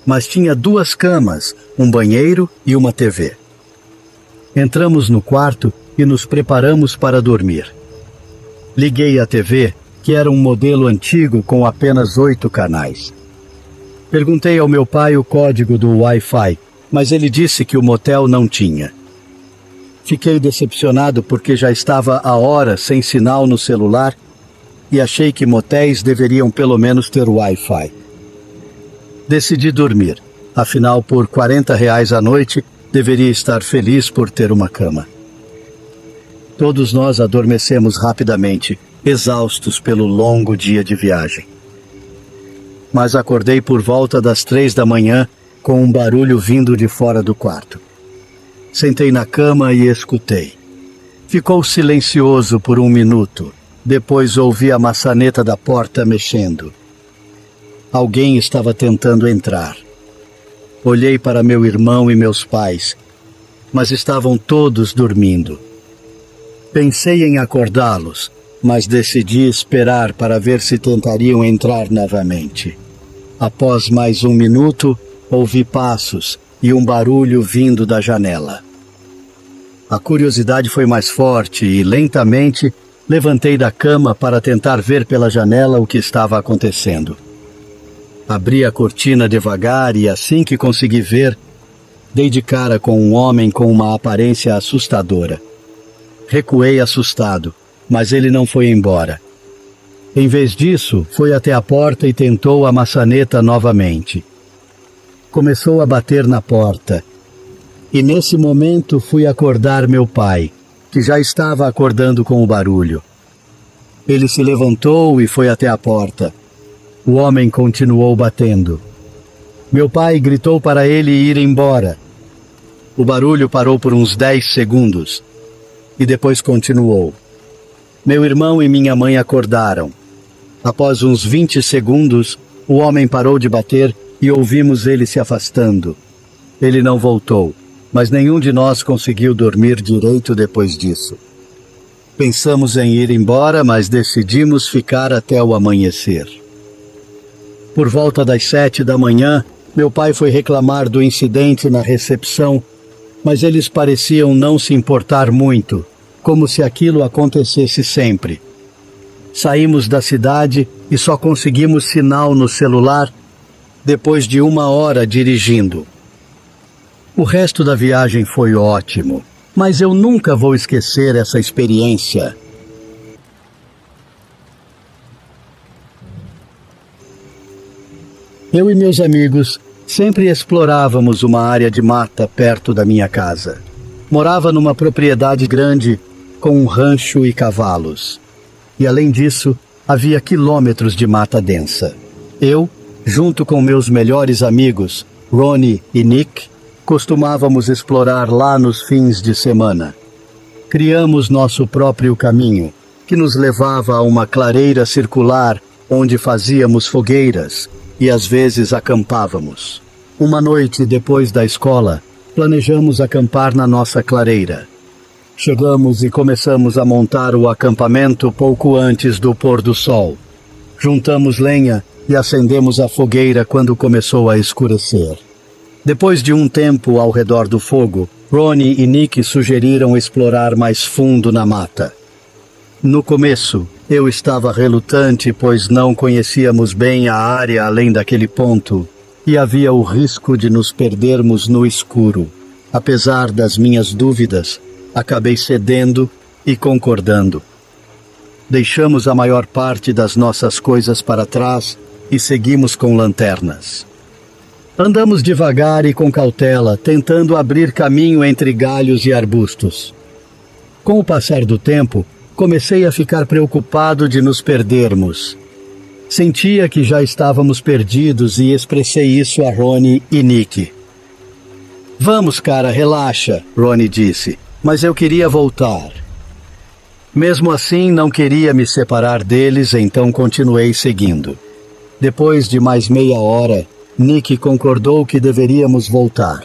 mas tinha 2 camas, um banheiro e uma TV. Entramos no quarto e nos preparamos para dormir. Liguei a TV, que era um modelo antigo com apenas 8 canais. Perguntei ao meu pai o código do Wi-Fi, mas ele disse que o motel não tinha. Fiquei decepcionado porque já estava há horas sem sinal no celular e achei que motéis deveriam pelo menos ter Wi-Fi. Decidi dormir, afinal por R$ 40 a noite deveria estar feliz por ter uma cama. Todos nós adormecemos rapidamente, exaustos pelo longo dia de viagem. Mas acordei por volta das 3 da manhã com um barulho vindo de fora do quarto. Sentei na cama e escutei. Ficou silencioso por um minuto. Depois ouvi a maçaneta da porta mexendo. Alguém estava tentando entrar. Olhei para meu irmão e meus pais, mas estavam todos dormindo. Pensei em acordá-los, mas decidi esperar para ver se tentariam entrar novamente. Após mais um minuto, ouvi passos e um barulho vindo da janela. A curiosidade foi mais forte e, lentamente, levantei da cama para tentar ver pela janela o que estava acontecendo. Abri a cortina devagar e, assim que consegui ver, dei de cara com um homem com uma aparência assustadora. Recuei assustado, mas ele não foi embora. Em vez disso, foi até a porta e tentou a maçaneta novamente. Começou a bater na porta. E nesse momento fui acordar meu pai, que já estava acordando com o barulho. Ele se levantou e foi até a porta. O homem continuou batendo. Meu pai gritou para ele ir embora. O barulho parou por uns 10 segundos e depois continuou. Meu irmão e minha mãe acordaram. Após uns 20 segundos, o homem parou de bater e ouvimos ele se afastando. Ele não voltou, mas nenhum de nós conseguiu dormir direito depois disso. Pensamos em ir embora, mas decidimos ficar até o amanhecer. Por volta das 7 da manhã, meu pai foi reclamar do incidente na recepção, mas eles pareciam não se importar muito, como se aquilo acontecesse sempre. Saímos da cidade e só conseguimos sinal no celular depois de 1 hora dirigindo. O resto da viagem foi ótimo, mas eu nunca vou esquecer essa experiência. Eu e meus amigos sempre explorávamos uma área de mata perto da minha casa. Morava numa propriedade grande com um rancho e cavalos. E além disso, havia quilômetros de mata densa. Eu, junto com meus melhores amigos, Ronnie e Nick, costumávamos explorar lá nos fins de semana. Criamos nosso próprio caminho, que nos levava a uma clareira circular onde fazíamos fogueiras e às vezes acampávamos. Uma noite depois da escola, planejamos acampar na nossa clareira. Chegamos e começamos a montar o acampamento pouco antes do pôr do sol. Juntamos lenha e acendemos a fogueira quando começou a escurecer. Depois de um tempo ao redor do fogo, Ronnie e Nick sugeriram explorar mais fundo na mata. No começo, eu estava relutante, pois não conhecíamos bem a área além daquele ponto, e havia o risco de nos perdermos no escuro. Apesar das minhas dúvidas, acabei cedendo e concordando. Deixamos a maior parte das nossas coisas para trás e seguimos com lanternas. Andamos devagar e com cautela, tentando abrir caminho entre galhos e arbustos. Com o passar do tempo, comecei a ficar preocupado de nos perdermos. Sentia que já estávamos perdidos e expressei isso a Ronnie e Nick. Vamos, cara, relaxa, Ronnie disse, mas eu queria voltar. Mesmo assim, não queria me separar deles, então continuei seguindo. Depois de mais meia hora, Nick concordou que deveríamos voltar.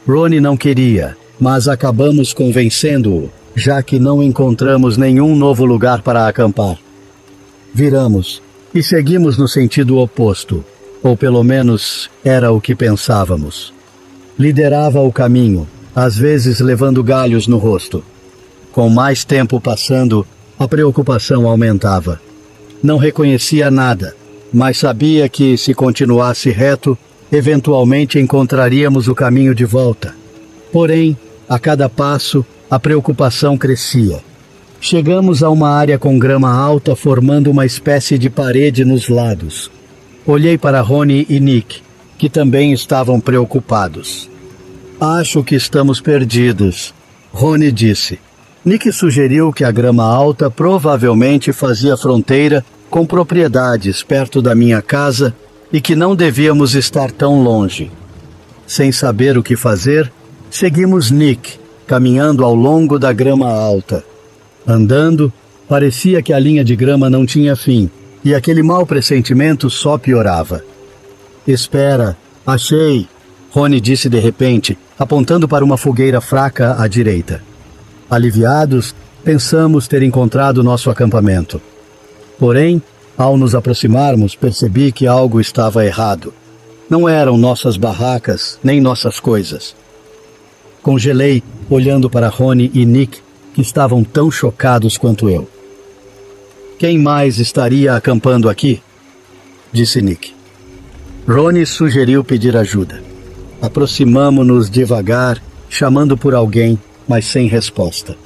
Ronnie não queria, mas acabamos convencendo-o, já que não encontramos nenhum novo lugar para acampar. Viramos e seguimos no sentido oposto, ou pelo menos era o que pensávamos. Liderava o caminho, às vezes levando galhos no rosto. Com mais tempo passando, a preocupação aumentava. Não reconhecia nada, mas sabia que, se continuasse reto, eventualmente encontraríamos o caminho de volta. Porém, a cada passo, a preocupação crescia. Chegamos a uma área com grama alta formando uma espécie de parede nos lados. Olhei para Ronnie e Nick, que também estavam preocupados. Acho que estamos perdidos, Ronnie disse. Nick sugeriu que a grama alta provavelmente fazia fronteira com propriedades perto da minha casa e que não devíamos estar tão longe. Sem saber o que fazer, seguimos Nick, caminhando ao longo da grama alta. Andando, parecia que a linha de grama não tinha fim, e aquele mau pressentimento só piorava. Espera, achei, Ronnie disse de repente, apontando para uma fogueira fraca à direita. Aliviados, pensamos ter encontrado nosso acampamento. Porém, ao nos aproximarmos, percebi que algo estava errado. Não eram nossas barracas, nem nossas coisas. Congelei, olhando para Ronnie e Nick, que estavam tão chocados quanto eu. Quem mais estaria acampando aqui? Disse Nick. Ronnie sugeriu pedir ajuda. Aproximamo-nos devagar, chamando por alguém, mas sem resposta.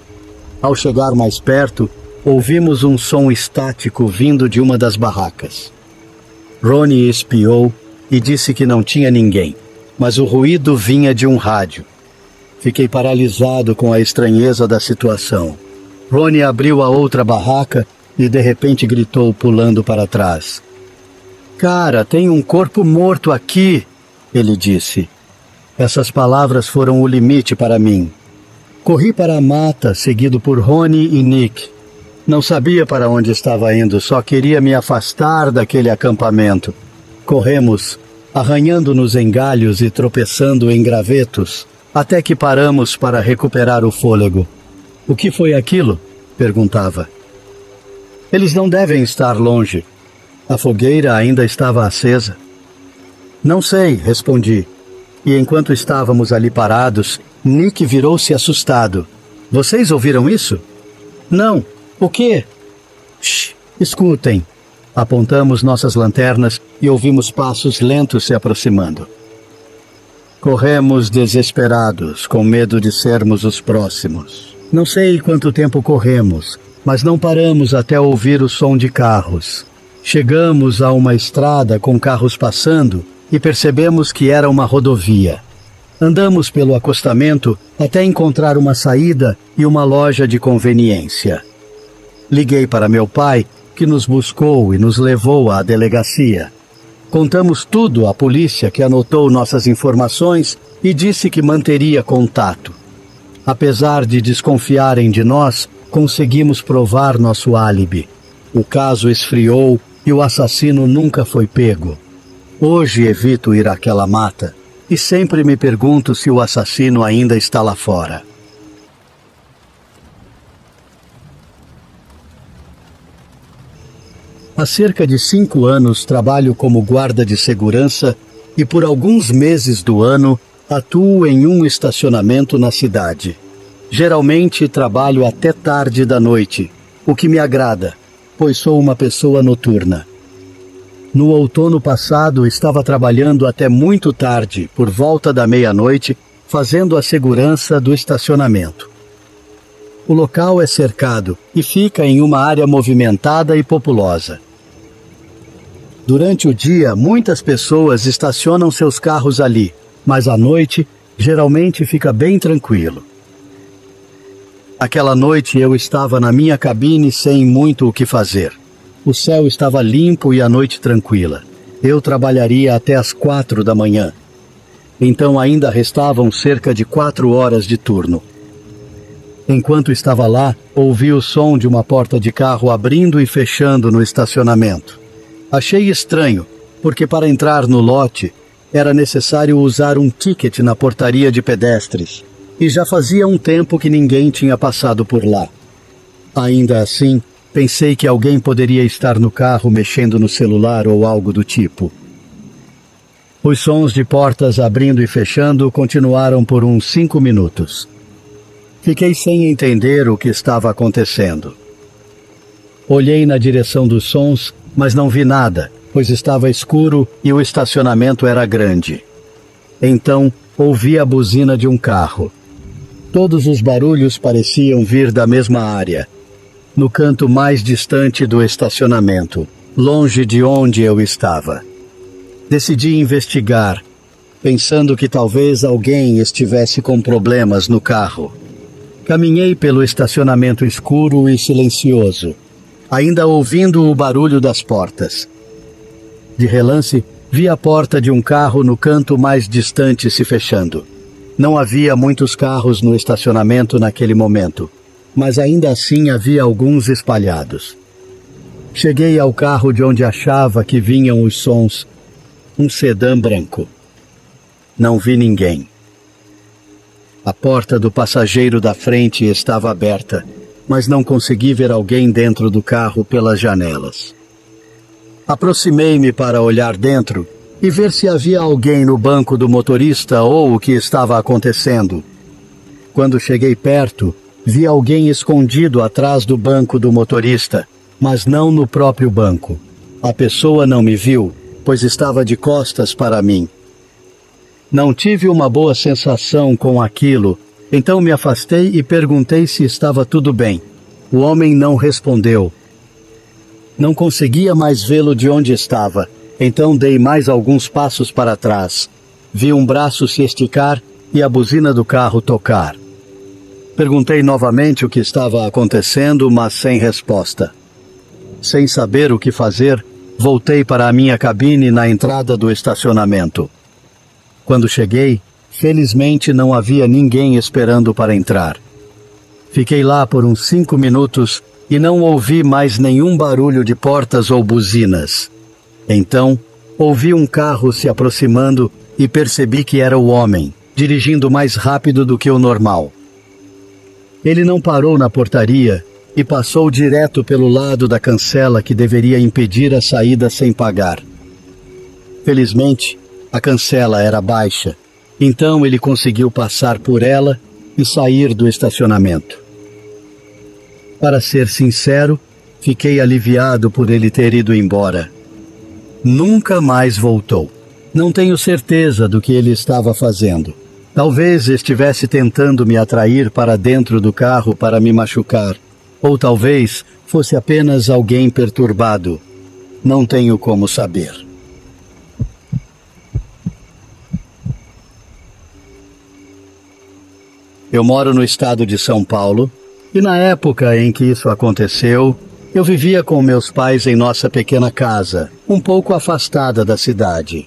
Ao chegar mais perto, ouvimos um som estático vindo de uma das barracas. Ronnie espiou e disse que não tinha ninguém, mas o ruído vinha de um rádio. Fiquei paralisado com a estranheza da situação. Ronnie abriu a outra barraca e de repente gritou, pulando para trás. Cara, tem um corpo morto aqui, ele disse. Essas palavras foram o limite para mim. Corri para a mata, seguido por Ronnie e Nick. Não sabia para onde estava indo, só queria me afastar daquele acampamento. Corremos, arranhando-nos em galhos e tropeçando em gravetos, até que paramos para recuperar o fôlego. O que foi aquilo? Perguntava. Eles não devem estar longe. A fogueira ainda estava acesa. Não sei, respondi. E enquanto estávamos ali parados, Nick virou-se assustado. Vocês ouviram isso? Não. O quê? Shh, escutem. Apontamos nossas lanternas e ouvimos passos lentos se aproximando. Corremos desesperados, com medo de sermos os próximos. Não sei quanto tempo corremos, mas não paramos até ouvir o som de carros. Chegamos a uma estrada com carros passando e percebemos que era uma rodovia. Andamos pelo acostamento até encontrar uma saída e uma loja de conveniência. Liguei para meu pai, que nos buscou e nos levou à delegacia. Contamos tudo à polícia, que anotou nossas informações e disse que manteria contato. Apesar de desconfiarem de nós, conseguimos provar nosso álibi. O caso esfriou e o assassino nunca foi pego. Hoje evito ir àquela mata e sempre me pergunto se o assassino ainda está lá fora. Há cerca de 5 anos trabalho como guarda de segurança e por alguns meses do ano atuo em um estacionamento na cidade. Geralmente trabalho até tarde da noite, o que me agrada, pois sou uma pessoa noturna. No outono passado estava trabalhando até muito tarde, por volta da meia-noite, fazendo a segurança do estacionamento. O local é cercado e fica em uma área movimentada e populosa. Durante o dia, muitas pessoas estacionam seus carros ali, mas à noite, geralmente fica bem tranquilo. Aquela noite eu estava na minha cabine sem muito o que fazer. O céu estava limpo e a noite tranquila. Eu trabalharia até às 4 da manhã. Então ainda restavam cerca de 4 horas de turno. Enquanto estava lá, ouvi o som de uma porta de carro abrindo e fechando no estacionamento. Achei estranho, porque para entrar no lote era necessário usar um ticket na portaria de pedestres, e já fazia um tempo que ninguém tinha passado por lá. Ainda assim, pensei que alguém poderia estar no carro mexendo no celular ou algo do tipo. Os sons de portas abrindo e fechando continuaram por uns 5 minutos. Fiquei sem entender o que estava acontecendo. Olhei na direção dos sons, mas não vi nada, pois estava escuro e o estacionamento era grande. Então, ouvi a buzina de um carro. Todos os barulhos pareciam vir da mesma área, no canto mais distante do estacionamento, longe de onde eu estava. Decidi investigar, pensando que talvez alguém estivesse com problemas no carro. Caminhei pelo estacionamento escuro e silencioso, ainda ouvindo o barulho das portas. De relance, vi a porta de um carro no canto mais distante se fechando. Não havia muitos carros no estacionamento naquele momento, mas ainda assim havia alguns espalhados. Cheguei ao carro de onde achava que vinham os sons, um sedã branco. Não vi ninguém. A porta do passageiro da frente estava aberta, mas não consegui ver alguém dentro do carro pelas janelas. Aproximei-me para olhar dentro e ver se havia alguém no banco do motorista ou o que estava acontecendo. Quando cheguei perto, vi alguém escondido atrás do banco do motorista, mas não no próprio banco. A pessoa não me viu, pois estava de costas para mim. Não tive uma boa sensação com aquilo, então me afastei e perguntei se estava tudo bem. O homem não respondeu. Não conseguia mais vê-lo de onde estava, então dei mais alguns passos para trás. Vi um braço se esticar e a buzina do carro tocar. Perguntei novamente o que estava acontecendo, mas sem resposta. Sem saber o que fazer, voltei para a minha cabine na entrada do estacionamento. Quando cheguei, felizmente não havia ninguém esperando para entrar. Fiquei lá por uns 5 minutos e não ouvi mais nenhum barulho de portas ou buzinas. Então, ouvi um carro se aproximando e percebi que era o homem, dirigindo mais rápido do que o normal. Ele não parou na portaria e passou direto pelo lado da cancela que deveria impedir a saída sem pagar. Felizmente, a cancela era baixa, então ele conseguiu passar por ela e sair do estacionamento. Para ser sincero, fiquei aliviado por ele ter ido embora. Nunca mais voltou. Não tenho certeza do que ele estava fazendo. Talvez estivesse tentando me atrair para dentro do carro para me machucar, ou talvez fosse apenas alguém perturbado. Não tenho como saber. Eu moro no estado de São Paulo, e na época em que isso aconteceu, eu vivia com meus pais em nossa pequena casa, um pouco afastada da cidade.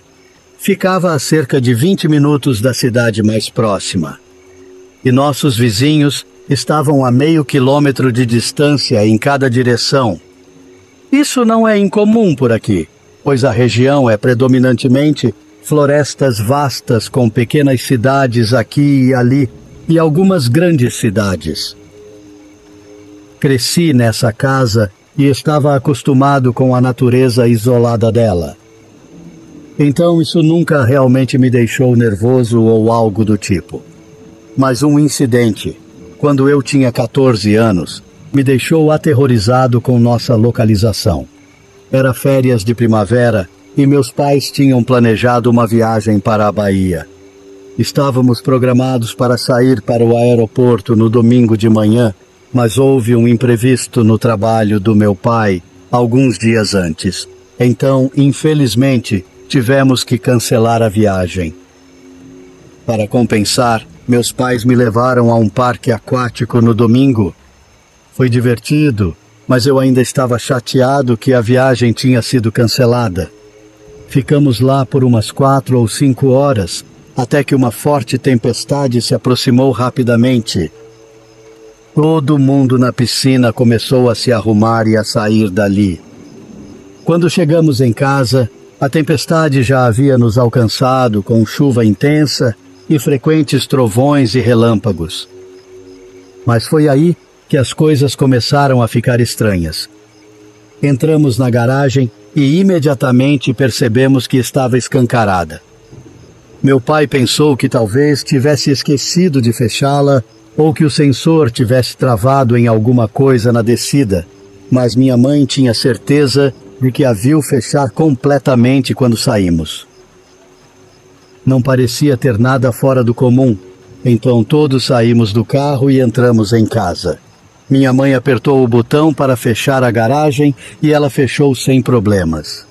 Ficava a cerca de 20 minutos da cidade mais próxima. E nossos vizinhos estavam a meio quilômetro de distância em cada direção. Isso não é incomum por aqui, pois a região é predominantemente florestas vastas com pequenas cidades aqui e ali, e algumas grandes cidades. Cresci nessa casa e estava acostumado com a natureza isolada dela. Então isso nunca realmente me deixou nervoso ou algo do tipo. Mas um incidente, quando eu tinha 14 anos, me deixou aterrorizado com nossa localização. Era férias de primavera e meus pais tinham planejado uma viagem para a Bahia. Estávamos programados para sair para o aeroporto no domingo de manhã, mas houve um imprevisto no trabalho do meu pai alguns dias antes. Então, infelizmente, tivemos que cancelar a viagem. Para compensar, meus pais me levaram a um parque aquático no domingo. Foi divertido, mas eu ainda estava chateado que a viagem tinha sido cancelada. Ficamos lá por umas 4 ou 5 horas, até que uma forte tempestade se aproximou rapidamente. Todo mundo na piscina começou a se arrumar e a sair dali. Quando chegamos em casa, a tempestade já havia nos alcançado com chuva intensa e frequentes trovões e relâmpagos. Mas foi aí que as coisas começaram a ficar estranhas. Entramos na garagem e imediatamente percebemos que estava escancarada. Meu pai pensou que talvez tivesse esquecido de fechá-la ou que o sensor tivesse travado em alguma coisa na descida, mas minha mãe tinha certeza de que a viu fechar completamente quando saímos. Não parecia ter nada fora do comum, então todos saímos do carro e entramos em casa. Minha mãe apertou o botão para fechar a garagem e ela fechou sem problemas.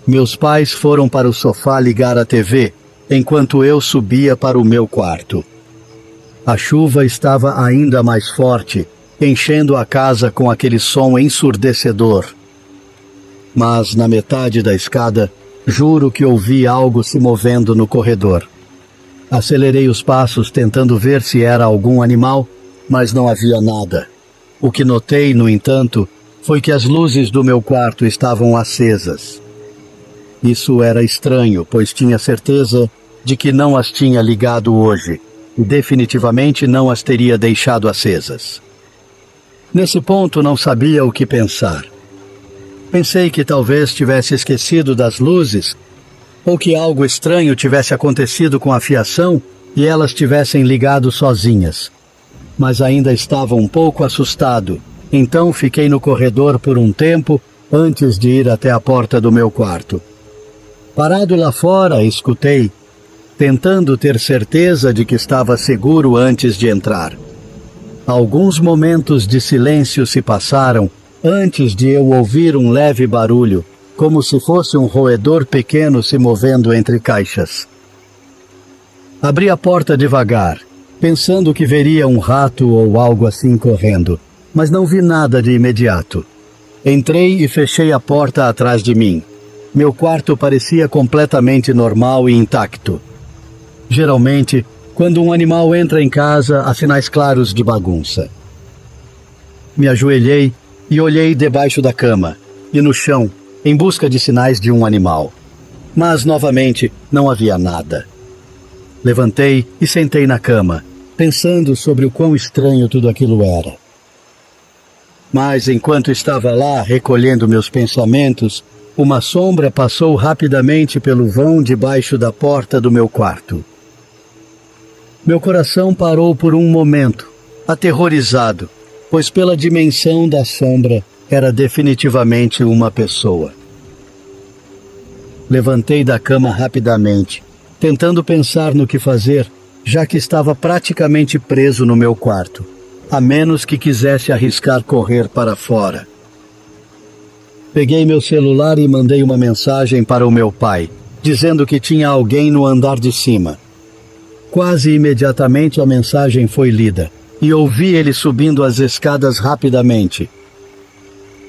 Meus pais foram para o sofá ligar a TV, enquanto eu subia para o meu quarto. A chuva estava ainda mais forte, enchendo a casa com aquele som ensurdecedor. Mas na metade da escada, juro que ouvi algo se movendo no corredor. Acelerei os passos tentando ver se era algum animal, mas não havia nada. O que notei, no entanto, foi que as luzes do meu quarto estavam acesas. Isso era estranho, pois tinha certeza de que não as tinha ligado hoje, e definitivamente não as teria deixado acesas. Nesse ponto não sabia o que pensar. Pensei que talvez tivesse esquecido das luzes, ou que algo estranho tivesse acontecido com a fiação e elas tivessem ligado sozinhas. Mas ainda estava um pouco assustado, então fiquei no corredor por um tempo antes de ir até a porta do meu quarto. Parado lá fora, escutei, tentando ter certeza de que estava seguro antes de entrar. Alguns momentos de silêncio se passaram antes de eu ouvir um leve barulho, como se fosse um roedor pequeno se movendo entre caixas. Abri a porta devagar, pensando que veria um rato ou algo assim correndo, mas não vi nada de imediato. Entrei e fechei a porta atrás de mim. Meu quarto parecia completamente normal e intacto. Geralmente, quando um animal entra em casa, há sinais claros de bagunça. Me ajoelhei e olhei debaixo da cama e no chão, em busca de sinais de um animal. Mas, novamente, não havia nada. Levantei e sentei na cama, pensando sobre o quão estranho tudo aquilo era. Mas, enquanto estava lá, recolhendo meus pensamentos, uma sombra passou rapidamente pelo vão debaixo da porta do meu quarto. Meu coração parou por um momento, aterrorizado, pois pela dimensão da sombra era definitivamente uma pessoa. Levantei da cama rapidamente, tentando pensar no que fazer, já que estava praticamente preso no meu quarto, a menos que quisesse arriscar correr para fora. Peguei meu celular e mandei uma mensagem para o meu pai, dizendo que tinha alguém no andar de cima. Quase imediatamente a mensagem foi lida, e ouvi ele subindo as escadas rapidamente.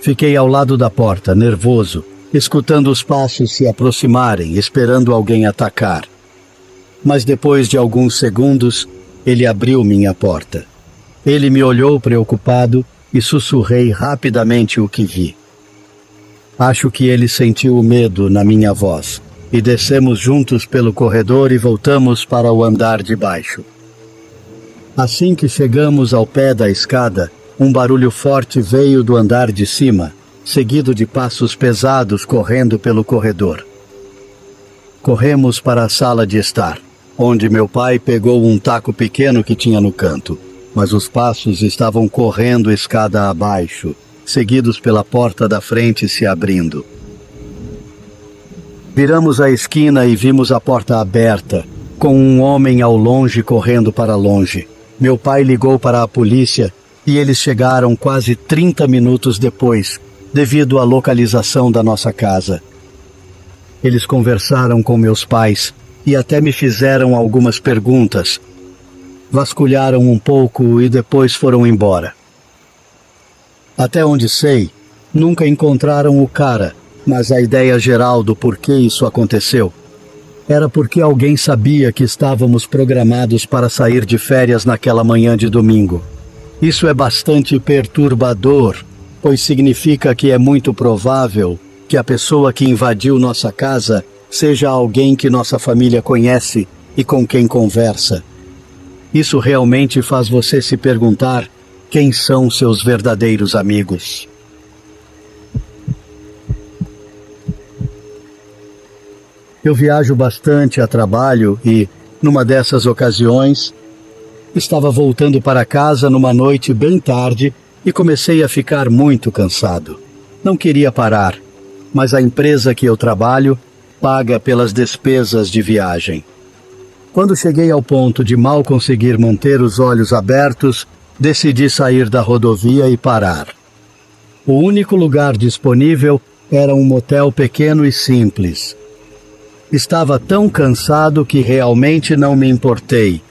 Fiquei ao lado da porta, nervoso, escutando os passos se aproximarem, esperando alguém atacar. Mas depois de alguns segundos, ele abriu minha porta. Ele me olhou preocupado e sussurrei rapidamente o que vi. Acho que ele sentiu o medo na minha voz, e descemos juntos pelo corredor e voltamos para o andar de baixo. Assim que chegamos ao pé da escada, um barulho forte veio do andar de cima, seguido de passos pesados correndo pelo corredor. Corremos para a sala de estar, onde meu pai pegou um taco pequeno que tinha no canto, mas os passos estavam correndo escada abaixo, seguidos pela porta da frente se abrindo. Viramos a esquina e vimos a porta aberta, com um homem ao longe correndo para longe. Meu pai ligou para a polícia e eles chegaram quase 30 minutos depois, devido à localização da nossa casa. Eles conversaram com meus pais e até me fizeram algumas perguntas. Vasculharam um pouco e depois foram embora. Até onde sei, nunca encontraram o cara, mas a ideia geral do porquê isso aconteceu era porque alguém sabia que estávamos programados para sair de férias naquela manhã de domingo. Isso é bastante perturbador, pois significa que é muito provável que a pessoa que invadiu nossa casa seja alguém que nossa família conhece e com quem conversa. Isso realmente faz você se perguntar quem são seus verdadeiros amigos. Eu viajo bastante a trabalho e, numa dessas ocasiões, estava voltando para casa numa noite bem tarde e comecei a ficar muito cansado. Não queria parar, mas a empresa que eu trabalho paga pelas despesas de viagem. Quando cheguei ao ponto de mal conseguir manter os olhos abertos, decidi sair da rodovia e parar. O único lugar disponível era um motel pequeno e simples. Estava tão cansado que realmente não me importei.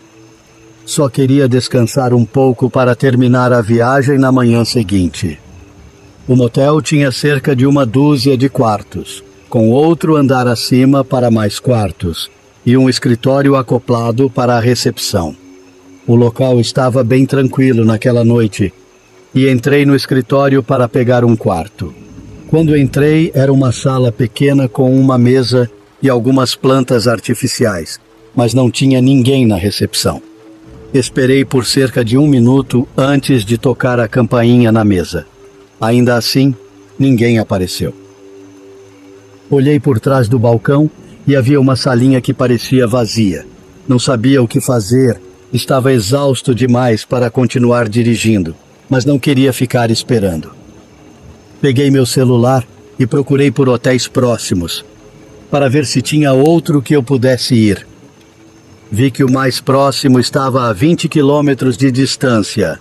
Só queria descansar um pouco para terminar a viagem na manhã seguinte. O motel tinha cerca de 12 de quartos, com outro andar acima para mais quartos, e um escritório acoplado para a recepção. O local estava bem tranquilo naquela noite, e entrei no escritório para pegar um quarto. Quando entrei, era uma sala pequena com uma mesa e algumas plantas artificiais, mas não tinha ninguém na recepção. Esperei por cerca de 1 minuto antes de tocar a campainha na mesa. Ainda assim, ninguém apareceu. Olhei por trás do balcão e havia uma salinha que parecia vazia. Não sabia o que fazer, estava exausto demais para continuar dirigindo, mas não queria ficar esperando. Peguei meu celular e procurei por hotéis próximos, para ver se tinha outro que eu pudesse ir. Vi que o mais próximo estava a 20 quilômetros de distância.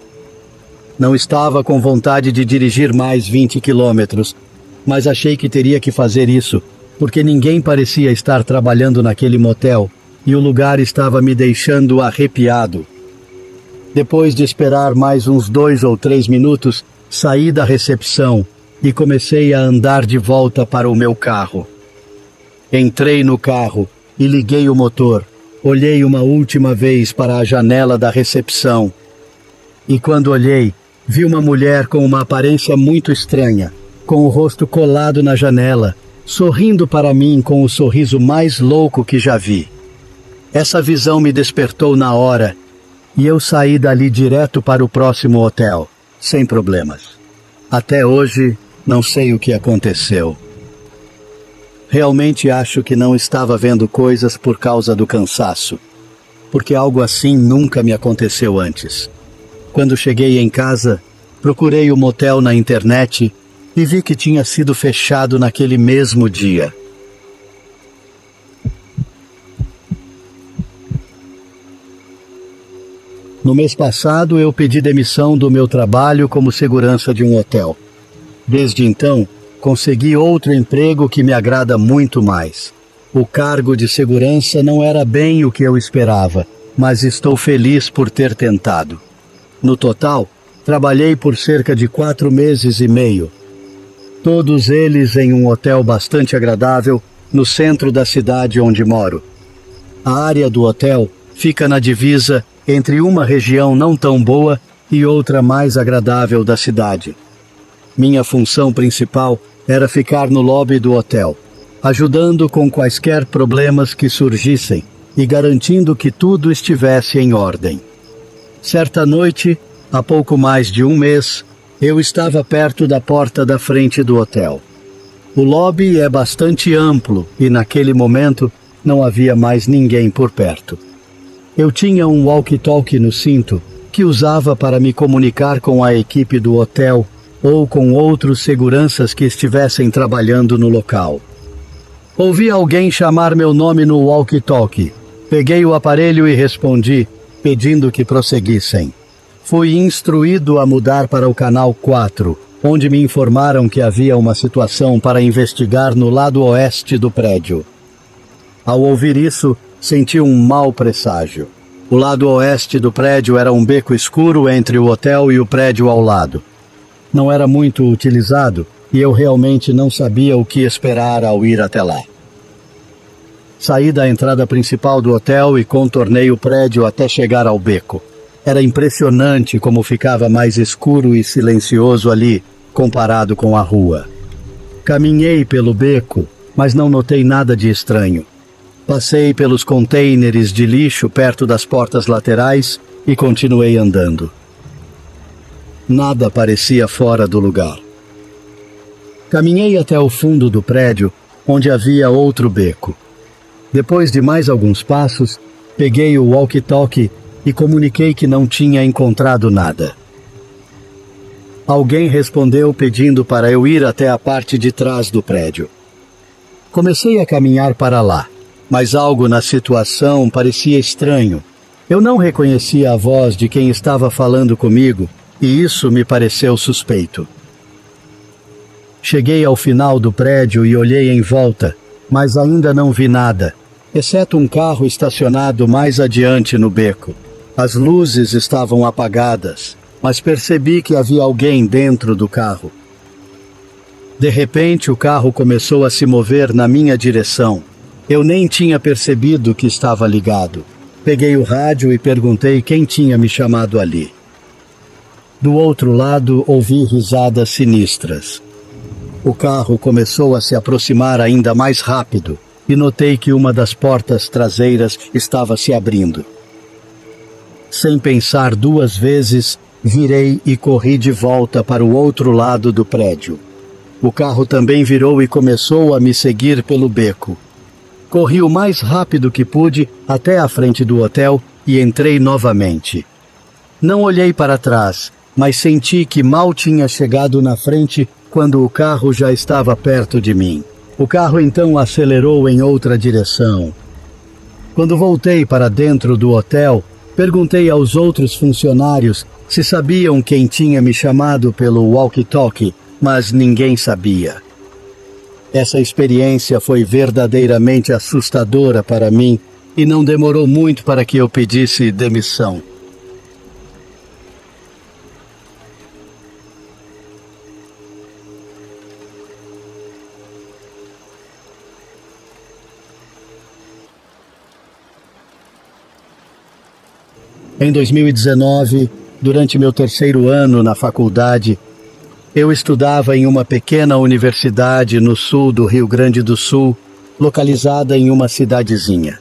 Não estava com vontade de dirigir mais 20 quilômetros, mas achei que teria que fazer isso, porque ninguém parecia estar trabalhando naquele motel e o lugar estava me deixando arrepiado. Depois de esperar mais uns 2 ou 3 minutos, saí da recepção e comecei a andar de volta para o meu carro. Entrei no carro e liguei o motor. Olhei uma última vez para a janela da recepção. E quando olhei, vi uma mulher com uma aparência muito estranha, com o rosto colado na janela, sorrindo para mim com o sorriso mais louco que já vi. Essa visão me despertou na hora, e eu saí dali direto para o próximo hotel, sem problemas. Até hoje, não sei o que aconteceu. Realmente acho que não estava vendo coisas por causa do cansaço, porque algo assim nunca me aconteceu antes. Quando cheguei em casa, procurei o motel na internet e vi que tinha sido fechado naquele mesmo dia. No mês passado, eu pedi demissão do meu trabalho como segurança de um hotel. Desde então, consegui outro emprego que me agrada muito mais. O cargo de segurança não era bem o que eu esperava, mas estou feliz por ter tentado. No total, trabalhei por cerca de 4 meses e meio. Todos eles em um hotel bastante agradável no centro da cidade onde moro. A área do hotel fica na divisa entre uma região não tão boa e outra mais agradável da cidade. Minha função principal era ficar no lobby do hotel, ajudando com quaisquer problemas que surgissem e garantindo que tudo estivesse em ordem. Certa noite, há pouco mais de 1 mês, eu estava perto da porta da frente do hotel. O lobby é bastante amplo e naquele momento não havia mais ninguém por perto. Eu tinha um walkie-talkie no cinto que usava para me comunicar com a equipe do hotel ou com outros seguranças que estivessem trabalhando no local. Ouvi alguém chamar meu nome no walkie-talkie. Peguei o aparelho e respondi, pedindo que prosseguissem. Fui instruído a mudar para o canal 4, onde me informaram que havia uma situação para investigar no lado oeste do prédio. Ao ouvir isso, senti um mau presságio. O lado oeste do prédio era um beco escuro entre o hotel e o prédio ao lado. Não era muito utilizado e eu realmente não sabia o que esperar ao ir até lá. Saí da entrada principal do hotel e contornei o prédio até chegar ao beco. Era impressionante como ficava mais escuro e silencioso ali, comparado com a rua. Caminhei pelo beco, mas não notei nada de estranho. Passei pelos contêineres de lixo perto das portas laterais e continuei andando. Nada parecia fora do lugar. Caminhei até o fundo do prédio, onde havia outro beco. Depois de mais alguns passos, peguei o walkie-talkie e comuniquei que não tinha encontrado nada. Alguém respondeu pedindo para eu ir até a parte de trás do prédio. Comecei a caminhar para lá, mas algo na situação parecia estranho. Eu não reconhecia a voz de quem estava falando comigo e isso me pareceu suspeito. Cheguei ao final do prédio e olhei em volta, mas ainda não vi nada, exceto um carro estacionado mais adiante no beco. As luzes estavam apagadas, mas percebi que havia alguém dentro do carro. De repente, o carro começou a se mover na minha direção. Eu nem tinha percebido que estava ligado. Peguei o rádio e perguntei quem tinha me chamado ali. Do outro lado, ouvi risadas sinistras. O carro começou a se aproximar ainda mais rápido e notei que uma das portas traseiras estava se abrindo. Sem pensar duas vezes, virei e corri de volta para o outro lado do prédio. O carro também virou e começou a me seguir pelo beco. Corri o mais rápido que pude até a frente do hotel e entrei novamente. Não olhei para trás, mas senti que mal tinha chegado na frente quando o carro já estava perto de mim. O carro então acelerou em outra direção. Quando voltei para dentro do hotel, perguntei aos outros funcionários se sabiam quem tinha me chamado pelo walkie-talkie, mas ninguém sabia. Essa experiência foi verdadeiramente assustadora para mim e não demorou muito para que eu pedisse demissão. Em 2019, durante meu terceiro ano na faculdade, eu estudava em uma pequena universidade no sul do Rio Grande do Sul, localizada em uma cidadezinha.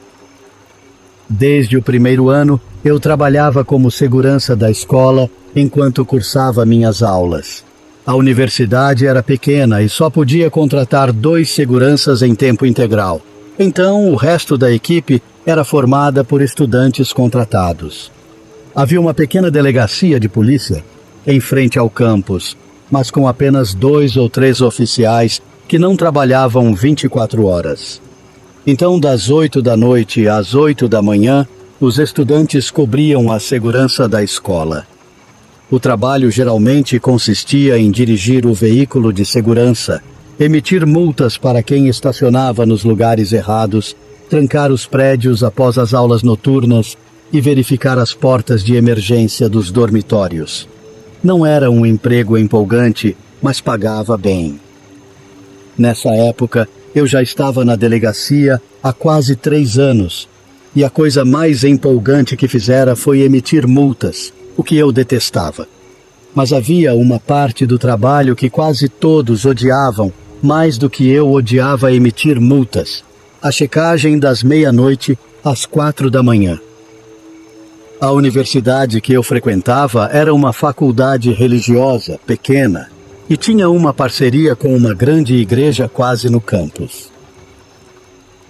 Desde o primeiro ano, eu trabalhava como segurança da escola enquanto cursava minhas aulas. A universidade era pequena e só podia contratar 2 seguranças em tempo integral. Então, o resto da equipe era formada por estudantes contratados. Havia uma pequena delegacia de polícia em frente ao campus, mas com apenas 2 ou 3 oficiais que não trabalhavam 24 horas. Então, das 8 da noite às 8 da manhã, os estudantes cobriam a segurança da escola. O trabalho geralmente consistia em dirigir o veículo de segurança, emitir multas para quem estacionava nos lugares errados, trancar os prédios após as aulas noturnas e verificar as portas de emergência dos dormitórios. Não era um emprego empolgante, mas pagava bem. Nessa época, eu já estava na delegacia há quase 3 anos, e a coisa mais empolgante que fizera foi emitir multas, o que eu detestava. Mas havia uma parte do trabalho que quase todos odiavam, mais do que eu odiava emitir multas: a checagem das 00:30 às 4 da manhã. A universidade que eu frequentava era uma faculdade religiosa, pequena, e tinha uma parceria com uma grande igreja quase no campus.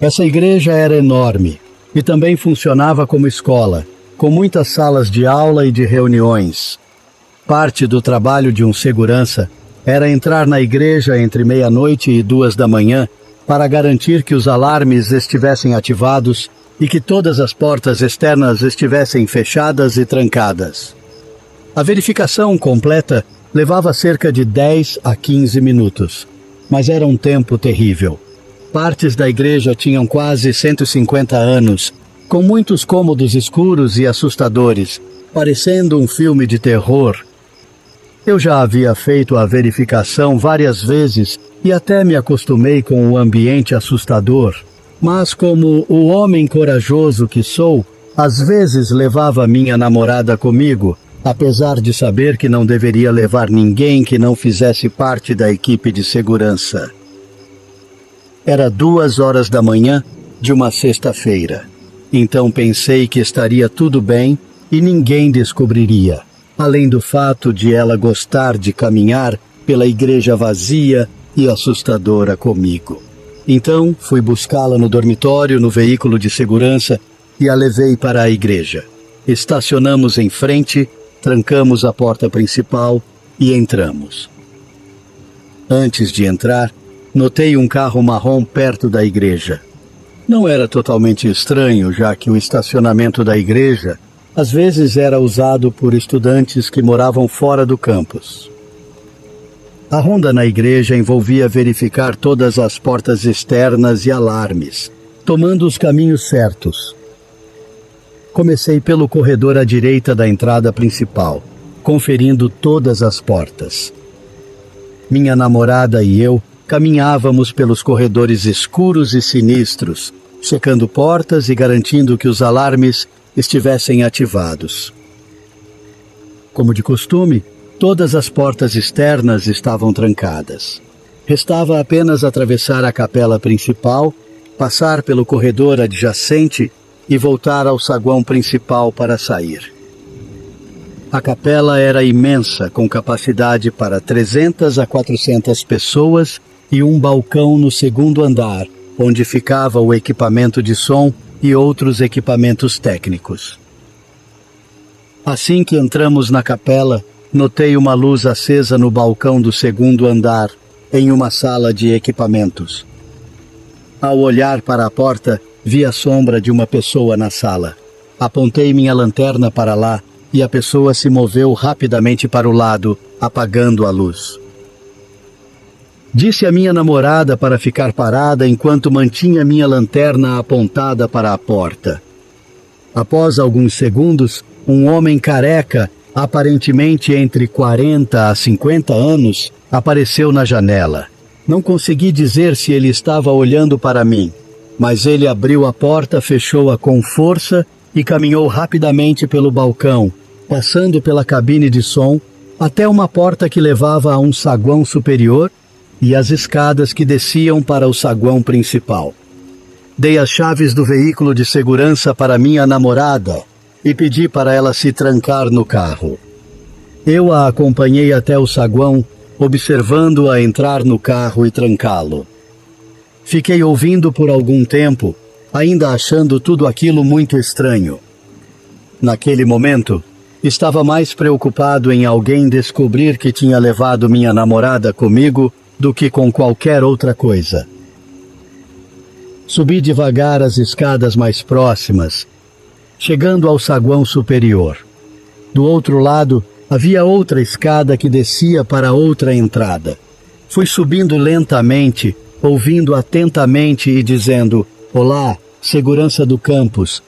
Essa igreja era enorme e também funcionava como escola, com muitas salas de aula e de reuniões. Parte do trabalho de um segurança era entrar na igreja entre 00:30 e 2 da manhã para garantir que os alarmes estivessem ativados e que todas as portas externas estivessem fechadas e trancadas. A verificação completa levava cerca de 10 a 15 minutos, mas era um tempo terrível. Partes da igreja tinham quase 150 anos, com muitos cômodos escuros e assustadores, parecendo um filme de terror. Eu já havia feito a verificação várias vezes e até me acostumei com o ambiente assustador, mas como o homem corajoso que sou, às vezes levava minha namorada comigo, apesar de saber que não deveria levar ninguém que não fizesse parte da equipe de segurança. Era 2 horas da manhã de uma sexta-feira, então pensei que estaria tudo bem e ninguém descobriria, além do fato de ela gostar de caminhar pela igreja vazia e assustadora comigo. Então, fui buscá-la no dormitório, no veículo de segurança, e a levei para a igreja. Estacionamos em frente, trancamos a porta principal e entramos. Antes de entrar, notei um carro marrom perto da igreja. Não era totalmente estranho, já que o estacionamento da igreja às vezes era usado por estudantes que moravam fora do campus. A ronda na igreja envolvia verificar todas as portas externas e alarmes, tomando os caminhos certos. Comecei pelo corredor à direita da entrada principal, conferindo todas as portas. Minha namorada e eu caminhávamos pelos corredores escuros e sinistros, checando portas e garantindo que os alarmes estivessem ativados. Como de costume, todas as portas externas estavam trancadas. Restava apenas atravessar a capela principal, passar pelo corredor adjacente e voltar ao saguão principal para sair. A capela era imensa, com capacidade para 300 a 400 pessoas e um balcão no segundo andar, onde ficava o equipamento de som e outros equipamentos técnicos. Assim que entramos na capela, notei uma luz acesa no balcão do segundo andar, em uma sala de equipamentos. Ao olhar para a porta, vi a sombra de uma pessoa na sala. Apontei minha lanterna para lá e a pessoa se moveu rapidamente para o lado, apagando a luz. Disse à minha namorada para ficar parada enquanto mantinha minha lanterna apontada para a porta. Após alguns segundos, um homem careca, aparentemente entre 40 a 50 anos, apareceu na janela. Não consegui dizer se ele estava olhando para mim, mas ele abriu a porta, fechou-a com força e caminhou rapidamente pelo balcão, passando pela cabine de som até uma porta que levava a um saguão superior e as escadas que desciam para o saguão principal. Dei as chaves do veículo de segurança para minha namorada e pedi para ela se trancar no carro. Eu a acompanhei até o saguão, observando-a entrar no carro e trancá-lo. Fiquei ouvindo por algum tempo, ainda achando tudo aquilo muito estranho. Naquele momento, estava mais preocupado em alguém descobrir que tinha levado minha namorada comigo do que com qualquer outra coisa. Subi devagar as escadas mais próximas, chegando ao saguão superior. Do outro lado, havia outra escada que descia para outra entrada. Fui subindo lentamente, ouvindo atentamente e dizendo: "Olá, segurança do campus",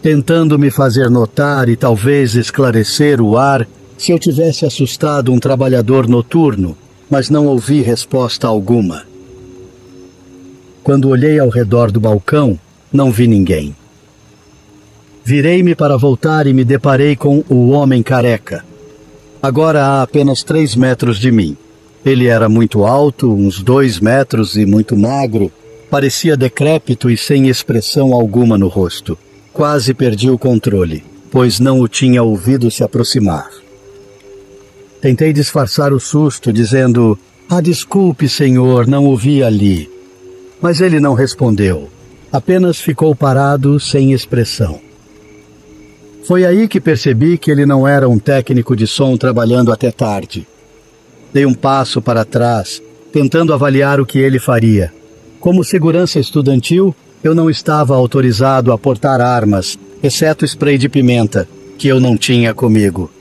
tentando me fazer notar e talvez esclarecer o ar se eu tivesse assustado um trabalhador noturno, mas não ouvi resposta alguma. Quando olhei ao redor do balcão, não vi ninguém. Virei-me para voltar e me deparei com o homem careca. Agora a apenas 3 metros de mim. Ele era muito alto, uns 2 metros e muito magro. Parecia decrépito e sem expressão alguma no rosto. Quase perdi o controle, pois não o tinha ouvido se aproximar. Tentei disfarçar o susto, dizendo: "Ah, desculpe, senhor, não o vi ali." Mas ele não respondeu. Apenas ficou parado, sem expressão. Foi aí que percebi que ele não era um técnico de som trabalhando até tarde. Dei um passo para trás, tentando avaliar o que ele faria. Como segurança estudantil, eu não estava autorizado a portar armas, exceto spray de pimenta, que eu não tinha comigo.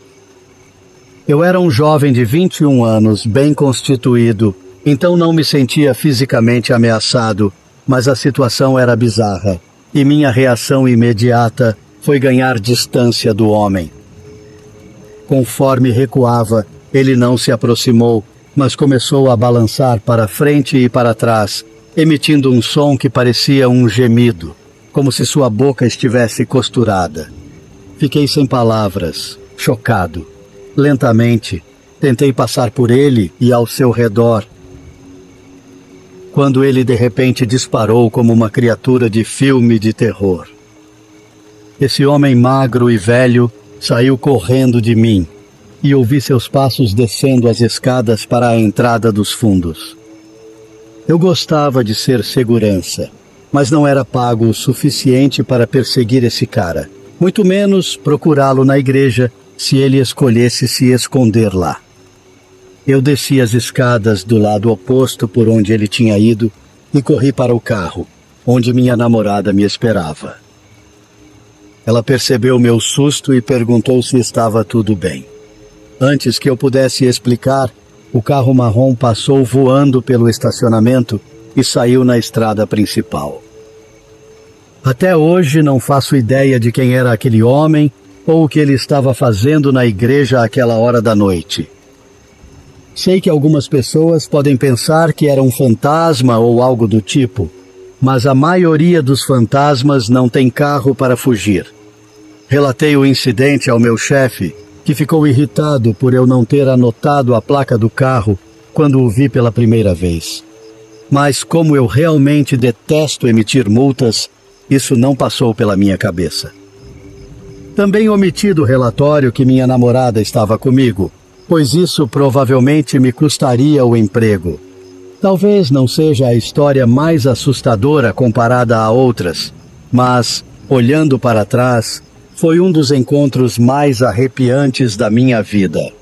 Eu era um jovem de 21 anos, bem constituído, então não me sentia fisicamente ameaçado, mas a situação era bizarra, e minha reação imediata foi ganhar distância do homem. Conforme recuava, ele não se aproximou, mas começou a balançar para frente e para trás, emitindo um som que parecia um gemido, como se sua boca estivesse costurada. Fiquei sem palavras, chocado. Lentamente, tentei passar por ele e ao seu redor, quando ele de repente disparou como uma criatura de filme de terror. Esse homem magro e velho saiu correndo de mim e ouvi seus passos descendo as escadas para a entrada dos fundos. Eu gostava de ser segurança, mas não era pago o suficiente para perseguir esse cara, muito menos procurá-lo na igreja se ele escolhesse se esconder lá. Eu desci as escadas do lado oposto por onde ele tinha ido e corri para o carro, onde minha namorada me esperava. Ela percebeu meu susto e perguntou se estava tudo bem. Antes que eu pudesse explicar, o carro marrom passou voando pelo estacionamento e saiu na estrada principal. Até hoje não faço ideia de quem era aquele homem ou o que ele estava fazendo na igreja àquela hora da noite. Sei que algumas pessoas podem pensar que era um fantasma ou algo do tipo, mas a maioria dos fantasmas não tem carro para fugir. Relatei o incidente ao meu chefe, que ficou irritado por eu não ter anotado a placa do carro quando o vi pela primeira vez. Mas como eu realmente detesto emitir multas, isso não passou pela minha cabeça. Também omiti do relatório que minha namorada estava comigo, pois isso provavelmente me custaria o emprego. Talvez não seja a história mais assustadora comparada a outras, mas, olhando para trás, foi um dos encontros mais arrepiantes da minha vida.